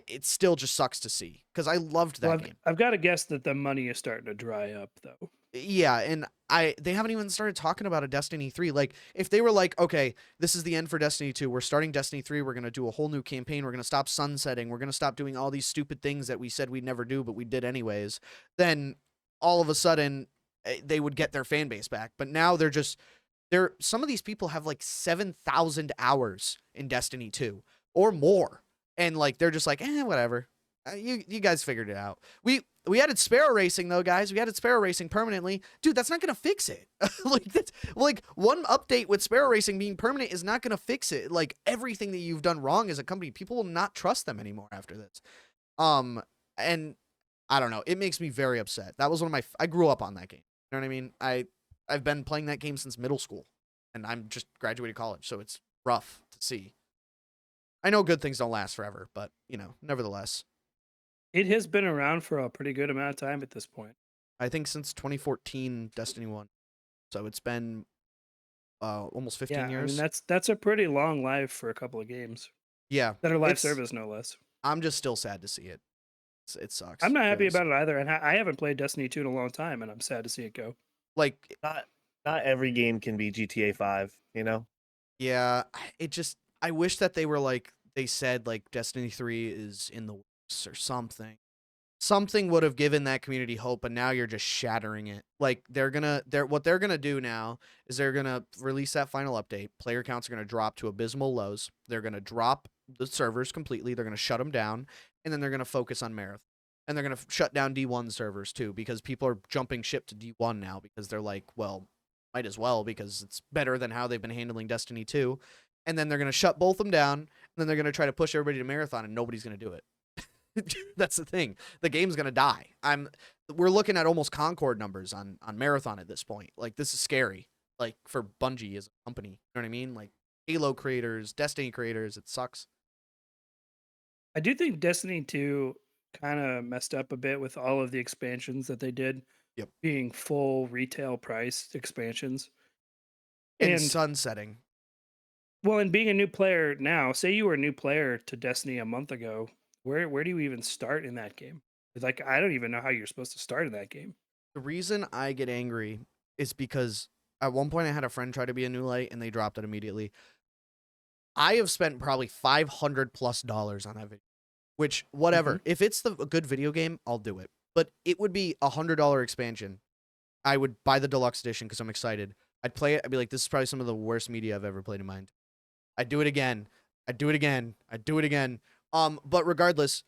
it still just sucks to see, because I loved that Well, game. I've got to guess that the money is starting to dry up, though. Yeah, and they haven't even started talking about a Destiny 3. Like, if they were like, okay, this is the end for Destiny 2, we're starting Destiny 3, we're going to do a whole new campaign, we're going to stop sunsetting, we're going to stop doing all these stupid things that we said we'd never do, but we did anyways, then all of a sudden they would get their fan base back. But now some of these people have like 7,000 hours in Destiny 2 or more. And like, they're just like, whatever. You guys figured it out. We added Sparrow Racing though, guys. We added Sparrow Racing permanently. Dude, that's not gonna fix it. Like one update with Sparrow Racing being permanent is not gonna fix it. Like, everything that you've done wrong as a company, people will not trust them anymore after this. And I don't know. It makes me very upset. That was one of my. I grew up on that game. You know what I mean? I've been playing that game since middle school, and I'm just graduated college, so it's rough to see. I know good things don't last forever, but nevertheless. It has been around for a pretty good amount of time at this point. I think since 2014, Destiny 1. So it's been almost 15 years. I mean, that's a pretty long life for a couple of games. Yeah. That are live service, no less. I'm just still sad to see it. It sucks. I'm not happy about it either, and I haven't played Destiny 2 in a long time, and I'm sad to see it go. Like, not every game can be GTA 5, you know? Yeah, I wish that they were like, they said like Destiny 3 is in the works or something. Something would have given that community hope, but now you're just shattering it. Like, what they're gonna do now is they're gonna release that final update. Player counts are gonna drop to abysmal lows. They're gonna drop the servers completely. They're gonna shut them down, and then they're gonna focus on Marathon. And they're gonna shut down D1 servers too, because people are jumping ship to D1 now because they're like, well, might as well, because it's better than how they've been handling Destiny 2. And then they're gonna shut both of them down, and then they're gonna try to push everybody to Marathon, and nobody's gonna do it. That's the thing. The game's gonna die. We're looking at almost Concord numbers on Marathon at this point. Like, this is scary. Like, for Bungie as a company. You know what I mean? Like, Halo creators, Destiny creators, it sucks. I do think Destiny 2 kind of messed up a bit with all of the expansions that they did. Yep. Being full retail price expansions. And sunsetting. Well, and being a new player now, say you were a new player to Destiny a month ago, where do you even start in that game? It's like, I don't even know how you're supposed to start in that game. The reason I get angry is because at one point I had a friend try to be a new light and they dropped it immediately. I have spent probably $500+ on that video, which, whatever. Mhm. If it's a good video game, I'll do it. But it would be $100 expansion. I would buy the deluxe edition because I'm excited. I'd play it. I'd be like, this is probably some of the worst media I've ever played in mine. I'd do it again. I'd do it again. I'd do it again. But regardless,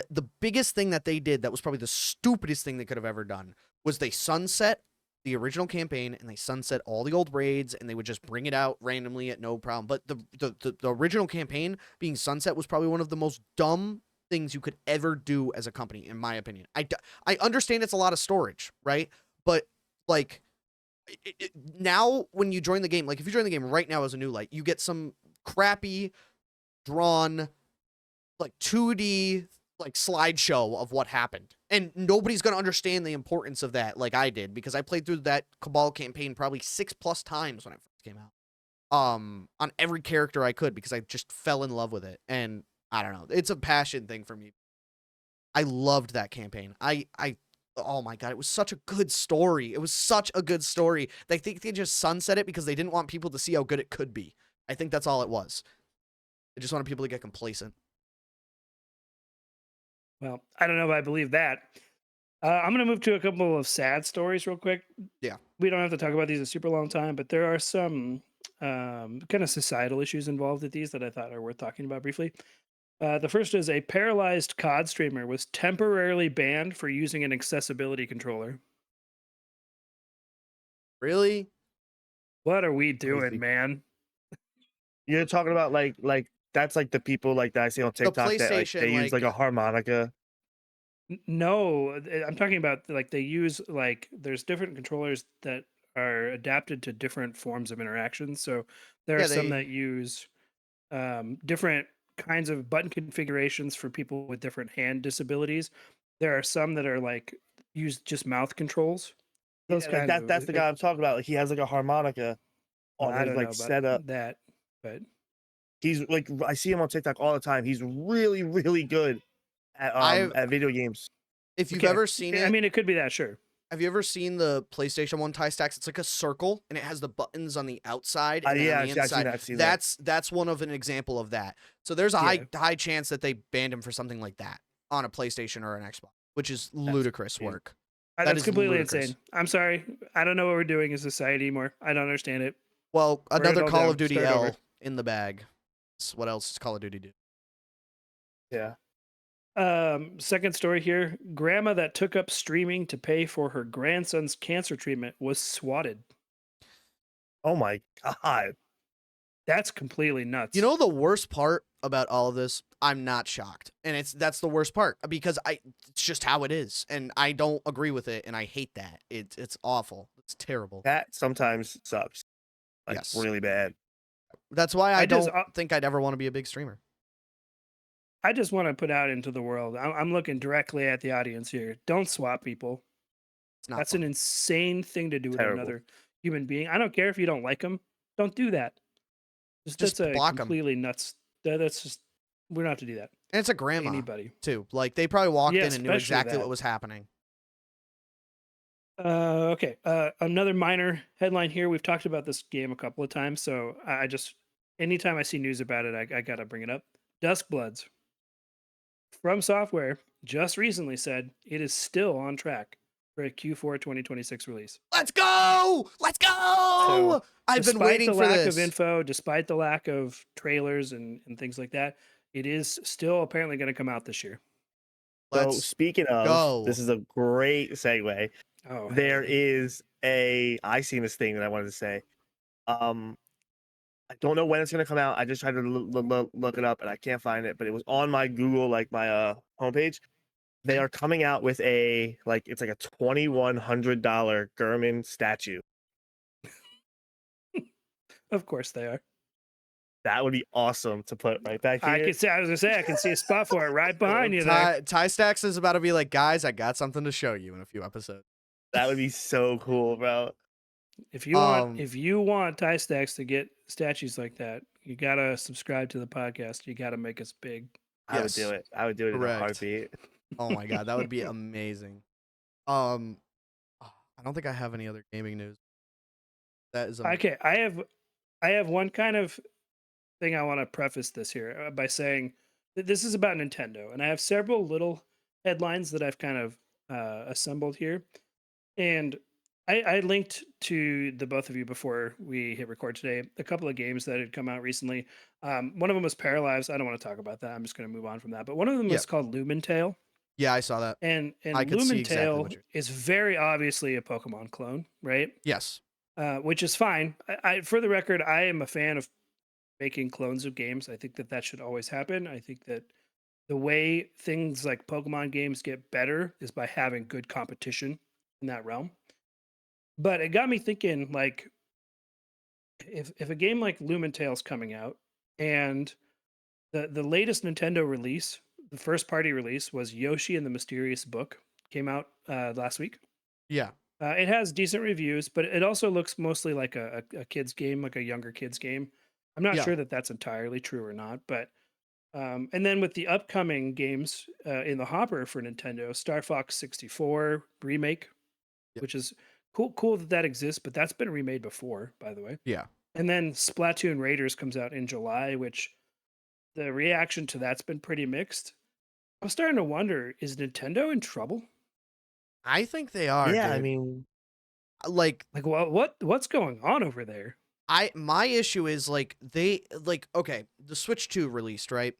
the biggest thing that they did that was probably the stupidest thing they could have ever done was they sunset the original campaign and they sunset all the old raids, and they would just bring it out randomly at no problem. But the original campaign being sunset was probably one of the most dumb things you could ever do as a company, in my opinion. I understand it's a lot of storage, right? But like, now when you join the game, like if you join the game right now as a new light, you get some crappy drawn like 2D like slideshow of what happened, and nobody's gonna understand the importance of that like I did, because I played through that Cabal campaign probably 6+ times when it first came out, on every character I could, because I just fell in love with it. And I don't know, it's a passion thing for me. I loved that campaign. Oh my god, it was such a good story. It was such a good story. They think they just sunset it because they didn't want people to see how good it could be. I think that's all it was. They just wanted people to get complacent. Well, I don't know if I believe that. I'm going to move to a couple of sad stories real quick. Yeah. We don't have to talk about these a super long time, but there are some kind of societal issues involved with these that I thought are worth talking about briefly. The first is a paralyzed COD streamer was temporarily banned for using an accessibility controller. Really? What are we doing, Crazy. man? You're talking about like that's like the people like that I see on TikTok that like, PlayStation, they use like a harmonica. No, I'm talking about like they use like there's different controllers that are adapted to different forms of interaction. So there are Yeah, some they that use different kinds of button configurations for people with different hand disabilities. There are some that are like use just mouth controls. Those Yeah, like kind that's of the guy I'm talking about. Like he has like a harmonica on I his don't know like about setup. that, but He's like I see him on TikTok all the time. He's really, really good I at video games. if you've okay. ever seen I it, mean, it could be that, sure. have you ever seen the PlayStation 1 tie stacks? It's like a circle and it has the buttons on the outside and then on Yeah, the I've seen inside. that. I've seen that. That's one of an example of that. So there's a Yeah, high chance that they banned him for something like that on a PlayStation or an Xbox, which is That's ludicrous insane. work. That that's is completely ludicrous. insane. I'm sorry. I don't know what we're doing as a society anymore. I don't understand it. Well, Burn it another all Call down. of Duty Start over. L in the bag. What else does Call of Duty do? Yeah. Second story here. Grandma that took up streaming to pay for her grandson's cancer treatment was swatted. Oh my god. That's completely nuts. You know the worst part about all of this? I'm not shocked. And that's the worst part because it's just how it is and I don't agree with it and I hate that. It's awful. It's terrible. That sometimes sucks. Like Yes. really bad. That's why I just- don't think I'd ever want to be a big streamer. I just want to put out into the world. I'm looking directly at the audience here. Don't swap people. It's not That's fun. an insane thing to do with Terrible. another human being. I don't care if you don't like them. Don't do that. Just That's a block 'em. completely nuts. That's just we're not to do that. And it's a to grandma Anybody. too. Like they probably walked Yeah, in and knew especially exactly that. what was happening. Okay. Another minor headline here. We've talked about this game a couple of times, so I just anytime I see news about it, I gotta bring it up. Duskbloods from Software just recently said it is still on track for a Q4 2026 release. Let's go! Let's go! So, I've been waiting the for lack this. of info, despite the lack of trailers and things like that, it is still apparently going to come out this year. So Let's speaking of, go. this is a great segue. Oh, There hey. is I seen this thing that I wanted to say. I don't know when it's gonna come out. I just tried to look it up and I can't find it, but it was on my Google, like my homepage. They are coming out with a it's like a $2,100 Gurman statue. Of course they are. That would be awesome to put right back here. I was gonna say I can see a spot for it right behind you there. Ty Stacks is about to be like, guys, I got something to show you in a few episodes. That would be so cool, bro. If you want Tie Stacks to get statues like that, you gotta subscribe to the podcast. You gotta make us big. I would do it. I would do it in a Correct. heartbeat. Oh my god, that would be amazing. I don't think I have any other gaming news. That is Okay, I have one kind of thing I want to preface this here by saying that this is about Nintendo, and I have several little headlines that I've kind of assembled here, and I linked to the both of you before we hit record today a couple of games that had come out recently. One of them was Paralyzed. I don't want to talk about that. I'm just going to move on from that. But one of them was called Lumen Tale. Yeah, I saw that. And I could see Lumen exactly Tale what you're- is very obviously a Pokemon clone, right? Yes. Which is fine. For the record, I am a fan of making clones of games. I think that should always happen. I think that the way things like Pokemon games get better is by having good competition in that realm. But it got me thinking, like, if a game like Lumen Tale's coming out, and the latest Nintendo release, the first party release, was Yoshi and the Mysterious Book, came out last week. Yeah. It has decent reviews, but it also looks mostly like a kid's game, like a younger kid's game. I'm not sure that that's entirely true or not, but and then with the upcoming games in the hopper for Nintendo, Star Fox 64 remake, which is cool that exists, but that's been remade before, by the way. Yeah. And then Splatoon Raiders comes out in July, which the reaction to that's been pretty mixed. I'm starting to wonder, is Nintendo in trouble? I think they are. Yeah, dude. I mean, like what's going on over there? my issue is like okay, the Switch 2 released, right?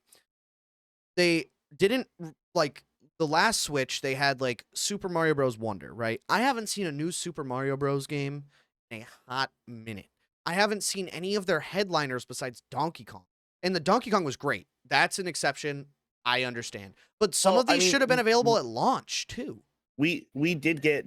They didn't like the last Switch, they had like Super Mario Bros. Wonder, right? I haven't seen a new Super Mario Bros. Game in a hot minute. I haven't seen any of their headliners besides Donkey Kong. And the Donkey Kong was great. That's an exception. I understand. But some of these should have been available at launch too. we did get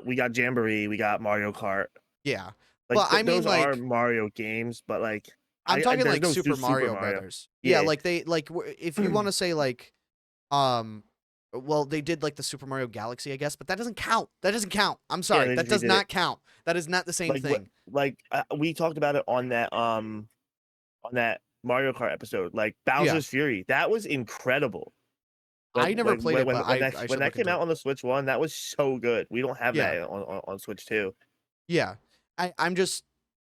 we got Jamboree, we got Mario Kart. Yeah. Like But I mean, those are like, Mario games, but like I'm talking there's like no Super Super Mario Mario. Brothers. Yeah, Yeah. like they like if you want to say like um well, they did like the Super Mario Galaxy, I guess, but that doesn't count. That doesn't count. I'm Yeah, sorry. they That just does redid it. not count. That is not the same Like what thing. like we talked about it on that Mario Kart episode. Like Yeah. Bowser's Fury. That was incredible. I never played it, but I When should that look came into out it. on the Switch 1, that was so good. We don't have Yeah. that on Switch 2. Yeah. I'm just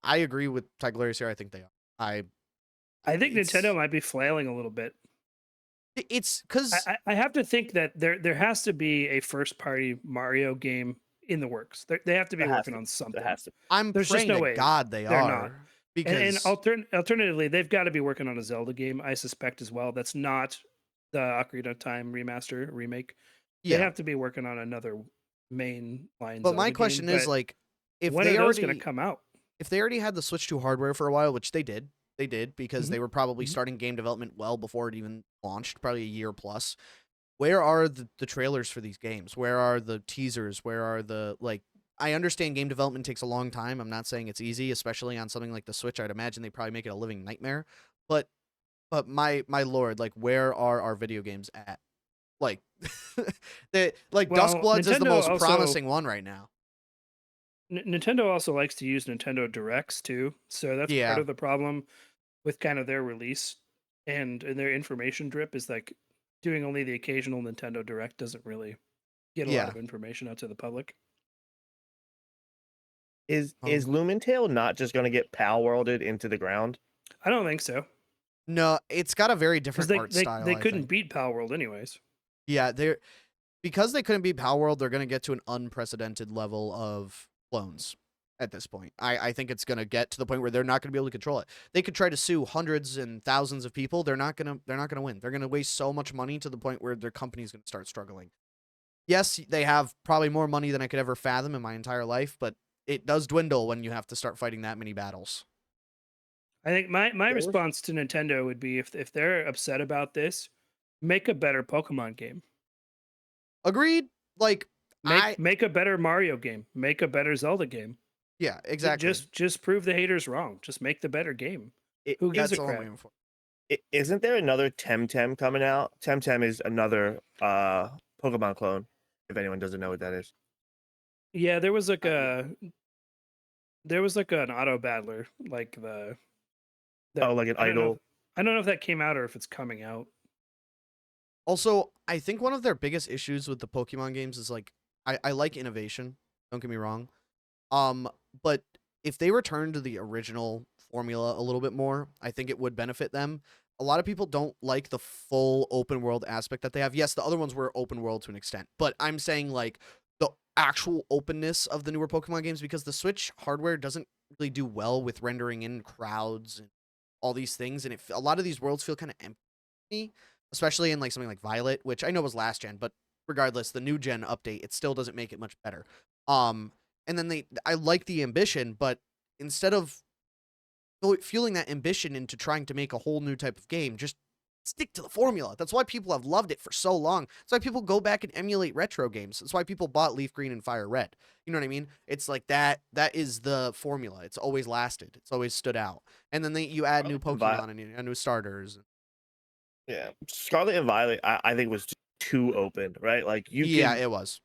I agree with Tyglarius here. I think they are. I think Nintendo It's might be flailing a little bit. it's cuz I have to think that there has to be a first party Mario game in the works. They have to be There has working to. on There something. has to. I'm There's just praying no to way God they they're not. are And because alternatively, they've got to be working on a Zelda game, I suspect as well. That's not the Ocarina of Time remaster remake. They yeah. have to be working on another mainline But my Zelda game. question is But like if when are they those going to already come out? if they already had the Switch 2 hardware for a while, which they did because Mhm, they were probably mhm. starting game development well before it even launched, probably a year plus. Where are the trailers for these games? Where are the teasers? Where are the like? I understand game development takes a long time. I'm not saying it's easy, especially on something like the Switch. I'd imagine they probably make it a living nightmare. But my lord, like where are our video games at? Like, they like Well, Duskbloods is the most promising one right now. Nintendo also likes to use Nintendo Directs too. So that's part Yeah, of the problem with kind of their release and their information drip is like doing only the occasional Nintendo Direct doesn't really get a lot yeah. of information out to the public. Is Um, Lumentail not just going to get Pal Worlded into the ground? I don't think so no, it's got a very because different art style. they I couldn't think. beat Pal World anyways. Yeah, they're because they couldn't beat Power World, they're going to get to an unprecedented level of clones at this point. I think it's going to get to the point where they're not going to be able to control it. They could try to sue hundreds and thousands of people. They're not going to win. They're going to waste so much money to the point where their company's going to start struggling. Yes, they have probably more money than I could ever fathom in my entire life, but it does dwindle when you have to start fighting that many battles. I think my There was response to Nintendo would be if they're upset about this, make a better Pokemon game. Agreed? Like Make a better Mario game. Make a better Zelda game. yeah, exactly. Just prove the haters wrong. Just make the better game. it, Who it, gives a That's all I'm crap? waiting for. isn't there another Temtem coming out? Temtem is another Pokemon clone. If anyone doesn't know what that is. Yeah, I, there was like an auto battler like the that Oh, like an I don't know idol. I don't know if that came out or if it's coming out. Also, I think one of their biggest issues with the Pokemon games is like I like innovation. Don't get me wrong. Um, but if they return to the original formula a little bit more, I think it would benefit them. A lot of people don't like the full open world aspect that they have. Yes, the other ones were open world to an extent, but I'm saying like the actual openness of the newer Pokemon games because the Switch hardware doesn't really do well with rendering in crowds and all these things, and a lot of these worlds feel kind of empty, especially in like something like Violet, which I know was last gen, but regardless, the new gen update it still doesn't make it much better. Um, and then I like the ambition, but instead of fueling that ambition into trying to make a whole new type of game, just stick to the formula. That's why people have loved it for so long. That's why people go back and emulate retro games. That's why people bought Leaf Green and Fire Red. You know what I mean? It's like that is the formula. It's always lasted. It's always stood out. And then you add new Pokemon and new starters. Yeah, Scarlet and Violet, I think was too open, right? Like Yeah, it was.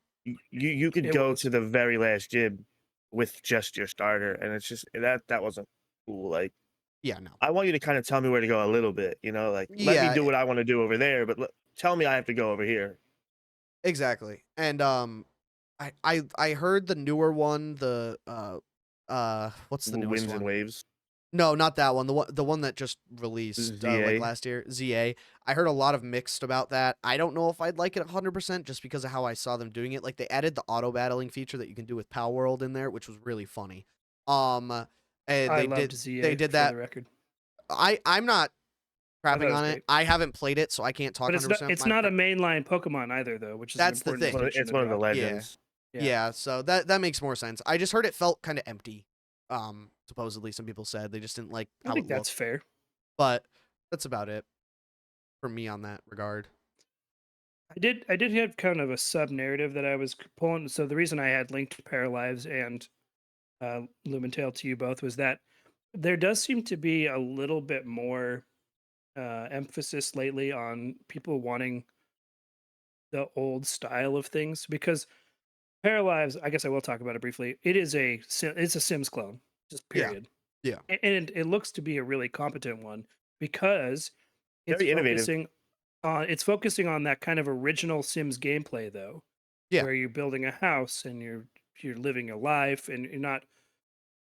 you could It go was. to the very last gym with just your starter, and it's just that wasn't cool. Like Yeah, no. I want you to kind of tell me where to go a little bit, like let me Yeah, do what I want to do over there, but tell me I have to go over here. exactly. And I heard the newer one, the what's the newest Winds and one? waves, No, not that one. The one that just released like ZA. last year, ZA. I heard a lot of mixed about that. I don't know if I'd like it 100% just because of how I saw them doing it. Like they added the auto battling feature that you can do with Pal World in there, which was really funny. And I loved they ZA did for the that. record. I'm not I thought it crapping was on it. great. I haven't played it, so I can't talk But 100%. it's not a mainline Pokemon either though, which is an That's the important thing. distinction It's to one of the draw. Yeah. legends. Yeah. Yeah, so that makes more sense. I just heard it felt kind of empty. Supposedly some people said they just didn't like I how think it that's looked. fair. But that's about it for me on that regard. I did have kind of a sub narrative that I was pulling. So the reason I had linked Paralives and Lumentail, to you both, was that there does seem to be a little bit more emphasis lately on people wanting the old style of things because Paralives, I guess I will talk about it briefly. It's a Sims clone, just Yeah. period. Yeah. And it looks to be a really competent one because Very innovative. it's focusing on that kind of original Sims gameplay though, Yeah. where you're building a house and you're living a life and you're not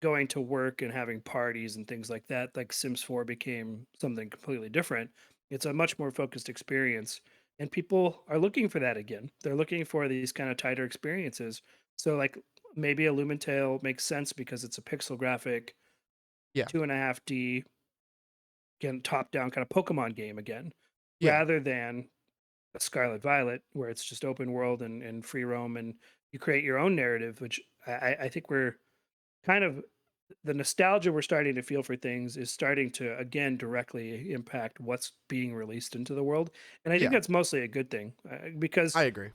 going to work and having parties and things like that. Like Sims 4 became something completely different. It's a much more focused experience and people are looking for that again. They're looking for these kind of tighter experiences. So like maybe a Lumentail makes sense because it's a pixel graphic, Yeah. 2.5D, again, top down kind of Pokemon game again, Yeah. rather than a Scarlet Violet where it's just open world and free roam and you create your own narrative, which I think we're kind of the nostalgia we're starting to feel for things is starting to again directly impact what's being released into the world, and I think Yeah. that's mostly a good thing because I agree.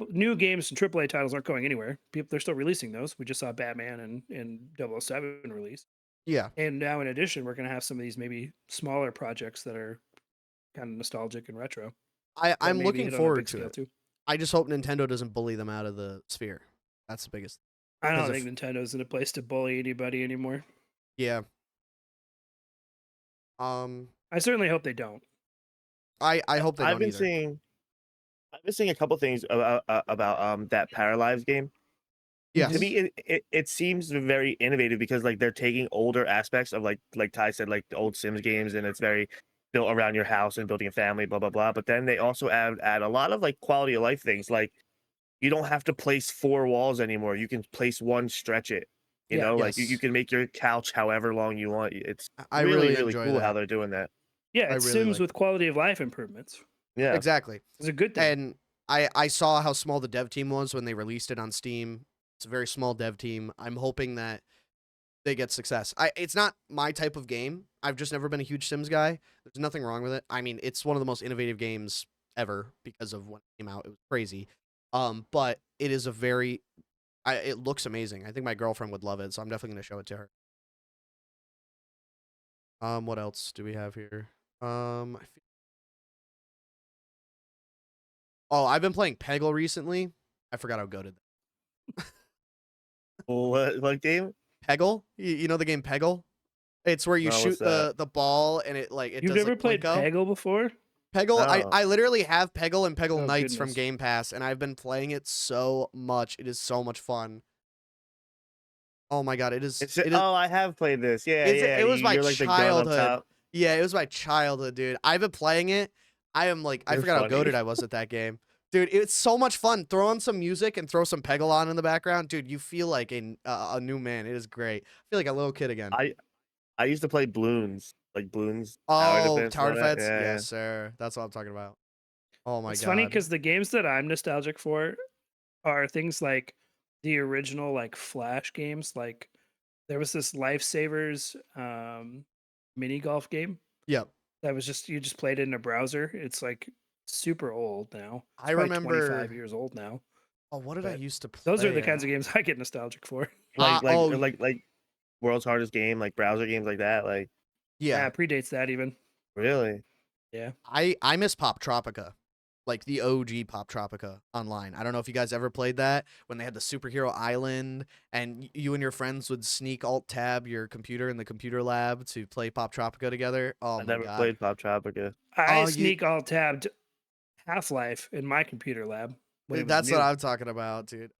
new games and AAA titles aren't going anywhere. People they're still releasing those. We just saw Batman and 007 release, Yeah. and now in addition, we're going to have some of these maybe smaller projects that are kind of nostalgic and retro that I'm maybe looking hit on a forward big to scale it. too. I just hope Nintendo doesn't bully them out of the sphere. That's the biggest. I Because don't think if Nintendo's in a place to bully anybody anymore. yeah, um, I certainly hope they don't. I hope they I've don't been either. seeing I've been seeing a couple things about that Paralives game. To Mhm. Yes. me, it seems very innovative because like they're taking older aspects of like Ty said, like the old Sims games, and it's very built around your house and building a family, blah blah blah. But then they also add a lot of like quality of life things, like you don't have to place four walls anymore. You can place one, stretch it. You Yeah. know, like you Yes. can make your couch however long you want. It's I really really really enjoy cool how that. they're doing that. Yeah, I it's really Sims like with quality of life improvements. Yeah. exactly. It's a good thing. And I saw how small the dev team was when they released it on Steam. It's a very small dev team. I'm hoping that they get success. It's not my type of game. I've just never been a huge Sims guy. There's nothing wrong with it. I mean, it's one of the most innovative games ever because of when it came out. It was crazy. But it is a very it looks amazing. I think my girlfriend would love it, so I'm definitely gonna show it to her. What else do we have here? I feel, oh, I've been playing Peggle recently. I forgot how good it. What game? Peggle? You know the game Peggle? It's where you No, what's shoot that? the ball and it You've does never like played plinko. Peggle before? Peggle, No. I literally have Peggle and Peggle Oh Knights from goodness. Game Pass, and I've been playing it so much. It is so much fun. Oh my god, Oh, I have played this. Yeah, yeah. it was my You're like the gun up childhood. top. Yeah, it was my childhood, dude. I've been playing it. I am like I You're forgot how goated funny. I was at that game. Dude, it's so much fun. Throw on some music and throw some Peggle on in the background. Dude, you feel like a new man. It is great. I feel like a little kid again. I used to play Bloons, like Bloons Tower Oh, Defense and Tower all that. Defense? Yeah, yeah. Yes, sir. That's what I'm talking about. Oh my It's funny god. because the games that I'm nostalgic for are things like the original like Flash games. Like there was this Lifesavers mini golf game Yep. that was just you just played it in a browser. It's like super old now. It's I probably remember 25 years old now. oh, what did I But used to those are the play? kinds of games I get nostalgic for. Oh, Like World's Hardest Game, like browser games like that. Like yeah. Predates that even. really, Yeah. I miss Pop Tropica. Like the OG Pop Tropica online. I don't know if you guys ever played that when they had the superhero island and you and your friends would sneak alt tab your computer in the computer lab to play Pop Tropica together. Oh I my never god. played Pop Tropica. I Oh, you sneak all tabbed Half-Life in my computer lab when it was that's what new. I'm talking about, dude.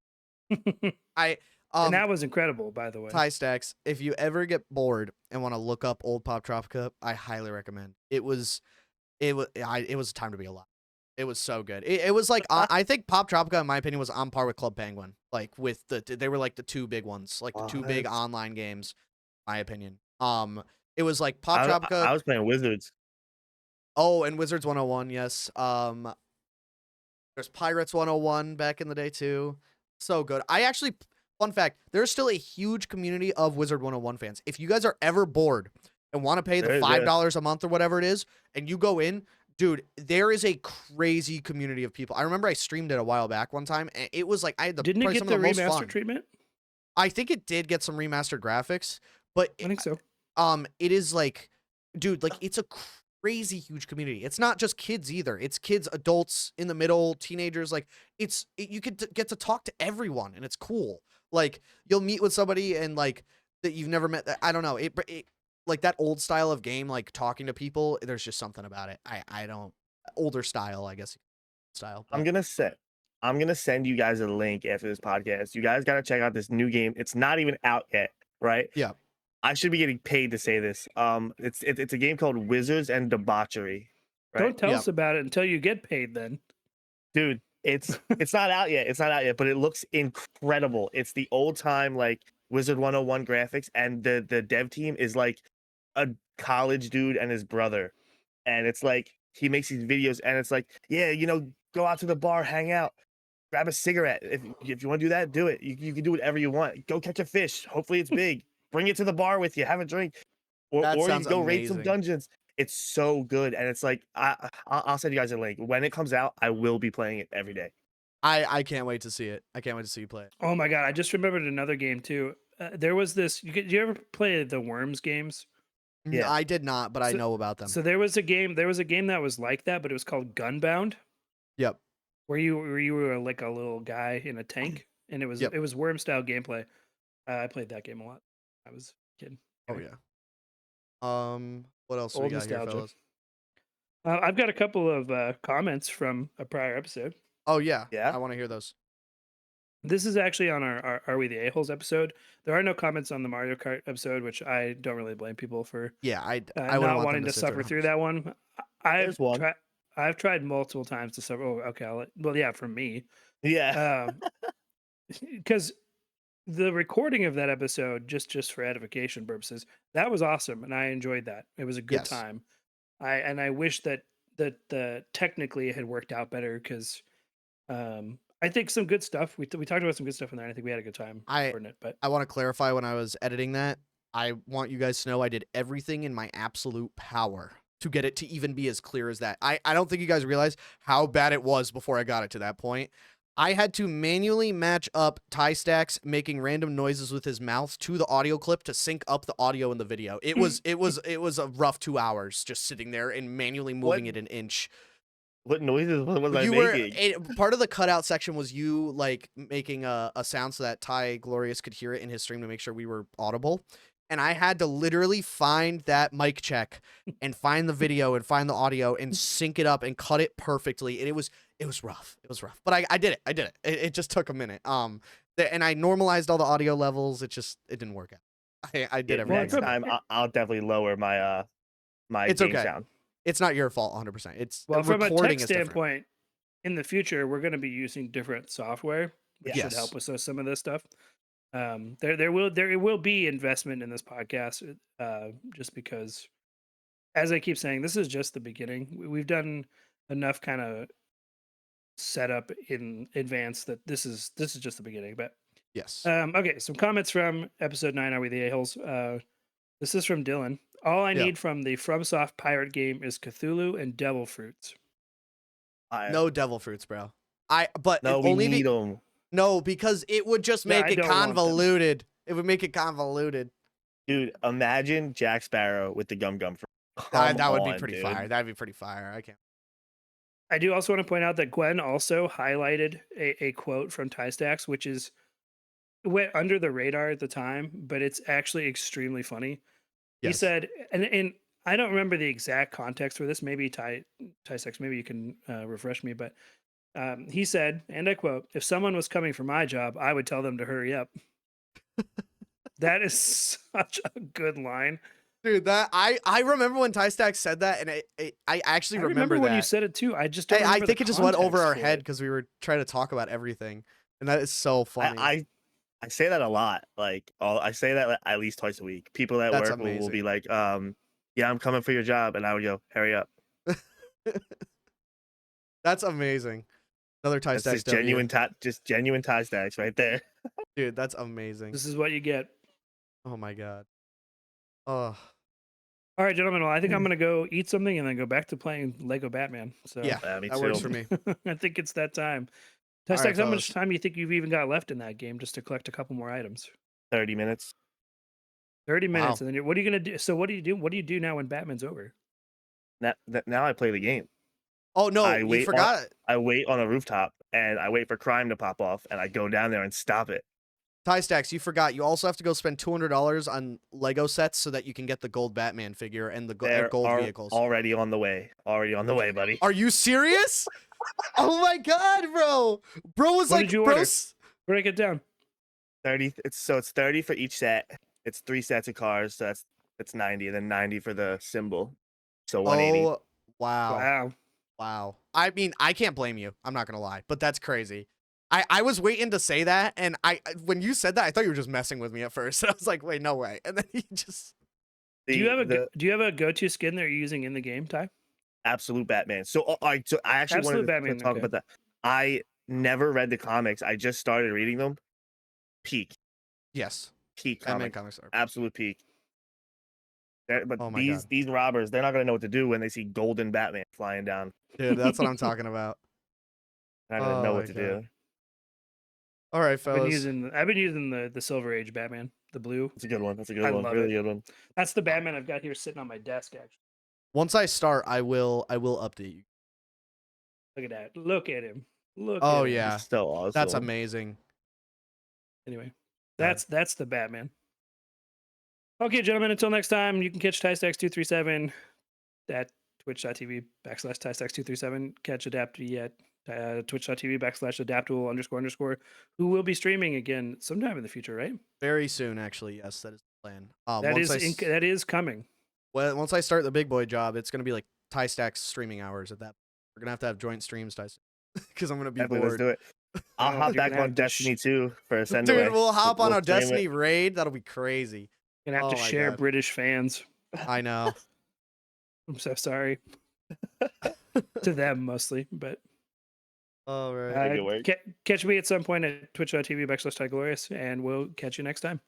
And I that was incredible, by the way. Tie Stacks, if you ever get bored and want to look up old Pop Tropica, I highly recommend. It was a time to be alive. It was so good. It was like I think Pop Tropica, in my opinion, was on par with Club Penguin. Like with they were like the two big ones, like the two big What? online games. My opinion. It was like Pop Tropica. I was playing Wizards. Oh, and Wizards 101. Yes. There's Pirates 101 back in the day too. So good. I actually, fun fact, there's still a huge community of Wizard 101 fans. If you guys are ever bored and want to pay the There is, $5 a month or whatever it is, and you go in, dude, there is a crazy community of people. I remember I streamed it a while back one time, and it was like I had Didn't it probably get some the of the most remaster fun. treatment? I think it did get some remastered graphics, but I think so. it is like, dude, like it's a crazy huge community. It's not just kids either. It's kids, adults, in the middle, teenagers. Like you could get to talk to everyone, and it's cool. Like you'll meet with somebody and like that you've never met. I don't know. It like that old style of game, like talking to people. There's just something about it. I don't older style, I guess style. I'm But gonna send you guys a link after this podcast. You guys gotta check out this new game. It's not even out yet, right? yeah, I should be getting paid to say this. It's a game called Wizards and Debauchery, right? Don't tell Yeah. us about it until you get paid. Then Dude, it's not out yet. It's not out yet, but it looks incredible. It's the old time like Wizard 101 graphics, and the dev team is like a college dude and his brother. And it's like he makes these videos, and it's like, yeah, go out to the bar, hang out, grab a cigarette. If you want to do that, do it. You can do whatever you want. Go catch a fish. Hopefully it's big. Bring it to the bar with you. Have a drink, That or you sounds can go raid some amazing. dungeons. It's so good, and it's like I'll send you guys a link when it comes out. I will be playing it every day. I can't wait to see it. I can't wait to see you play it. oh my god, I just remembered another game too. There was this. You ever play the Worms games? Yeah. I did not, but I So- know about them. So there was a game. There was a game that was like that, but it was called Gunbound, Yep. where you were like a little guy in a tank, and Yep. it was worm style gameplay. I played that game a lot. I was a kid. Oh Okay. yeah. What else do we Old got here, nostalgia. fellas? I've got a couple of comments from a prior episode. Oh yeah. Yeah? I want to hear those. This is actually on our Are We the A-Holes episode. There are no comments on the Mario Kart episode, which I don't really blame people for Yeah, I wouldn't not want them wanting to sit suffer there through that one. There's one. I've tried multiple times to suffer. Oh, okay. Well, yeah, for me, Yeah. because the recording of that episode, just for edification purposes, that was awesome, and I enjoyed that. It was a good Yes. time. I wish that the technically it had worked out better because I think some good stuff. We talked about some good stuff in there. And I think we had a good time recording it. But I want to clarify when I was editing that. I want you guys to know I did everything in my absolute power to get it to even be as clear as that. I don't think you guys realize how bad it was before I got it to that point. I had to manually match up Ty Stacks making random noises with his mouth to the audio clip to sync up the audio in the video. It was a rough 2 hours just sitting there and manually moving it an inch. What noises was I You making? were part of the cutout section was you like making a sound so that Ty Glorious could hear it in his stream to make sure we were audible. And I had to literally find that mic check and find the video and find the audio and sync it up and cut it perfectly. And it was rough. It was rough. But I did it. It just took a minute. And I normalized all the audio levels. It didn't work out. I did everything. Next time I'll definitely lower my my It's game okay. sound. It's not your fault 100%. It's well, from a recording tech is different. standpoint, in the future, we're going to be using different software, which should Yes. help with some of this stuff. There will be investment in this podcast, just because, as I keep saying, this is just the beginning. We've done enough kind of setup in advance that this is just the beginning. But Yes. okay, some comments from episode 9. Are we the a-holes? This is from Dylan. All I Yeah. need from the FromSoft pirate game is Cthulhu and Devil Fruits. No devil fruits, bro. But No, if we only need them. No, because it would just No, make I it don't want them. convoluted. It would make it convoluted. Dude, imagine Jack Sparrow with the gum fruit. That would be Come pretty on, fire. dude. That'd be pretty fire. I can't. I do also want to point out that Gwen also highlighted a quote from Ty Stacks, which went under the radar at the time, but it's actually extremely funny. He Yes. said, and I don't remember the exact context for this. Maybe Ty Stacks, maybe you can refresh me, but he said, and I quote, "If someone was coming for my job, I would tell them to hurry up." That is such a good line. Dude, that I remember when Ty Stack said that, and I actually I remember when that. you said it too. I just don't I remember think the it just went over context our for head it. because we were trying to talk about everything, and that is so funny. I say that a lot. Like, I say that at least twice a week. People at That's work will amazing. be like, yeah, I'm coming for your job. And I would go, hurry up. That's amazing. Another Ty That's Stack just genuine tie stacks right there. dude. That's amazing. This is what you get. Oh my god. Oh All right, gentlemen. Well, I think I'm gonna go eat something and then go back to playing Lego Batman. So yeah, Yeah, me that works too. for me. I think it's that time. All Test right, how much fellas. time you think you've even got left in that game just to collect a couple more items? 30 minutes. 30 minutes, Wow. and then what are you gonna do? So what do you do? What do you do now when Batman's over? Now I play the game. Oh no, I you wait on forgot. I wait on a rooftop and I wait for crime to pop off and I go down there and stop it. Tie Stacks, you forgot. You also have to go spend $200 on Lego sets so that you can get the gold Batman figure and the They're gold vehicles. already on the way. Already on the way, buddy. Are you serious? Oh my god, bro! Bro was What like, did you order? bro's. Break it down. 30. It's 30 for each set. It's 3 sets of cars, so that's 90, and then 90 for the symbol. So 180. Oh wow. Wow. Wow. I mean, I can't blame you. I'm not gonna lie, but that's crazy. I was waiting to say that, and when you said that, I thought you were just messing with me at first. I was like, wait, no way. And then he just. Do you have a go-to skin that you're using in the game, Ty? Absolute Batman. So I actually Absolute wanted to Batman, talk okay. about that. I never read the comics. I just started reading them. Peak Yes. comic. Batman comics are. Absolute peak. But Oh my these robbers, they're not gonna know what to do when they see golden Batman flying down. Dude, that's what I'm talking about. They're not gonna know Oh what my to God. do. All right, I've been fellas. using the Silver Age Batman, the blue. That's a good one. That's a good I one. love Really it. good one. That's the Batman I've got here sitting on my desk. Actually, Once I start, I will update you. look at that. Look at him. Look. Oh at him. yeah, It's so awesome. that's amazing. Anyway, that's the Batman. Okay, gentlemen. Until next time, you can catch TyStax237 at twitch.tv/TyStax237. Catch Adapty at twitch.tv/adaptable__, who will be streaming again sometime in the future, right? Very soon, actually. Yes, that is the plan. That is coming. Well, once I start the big boy job, it's gonna be like Tie Stacks streaming hours. At that, we're gonna have to have joint streams, Tie, because I'm gonna be Definitely, let's bored. do it. I'll Oh, hop you're back gonna have on to Destiny 2 for a send away. Dude, we'll hop on We'll a stream it. Destiny raid. That'll be crazy. Gonna have to Oh my share God. British fans. I know. I'm so sorry. To them mostly, but All right. Make it work. catch me at some point at twitch.tv/TyGlorious, and we'll catch you next time.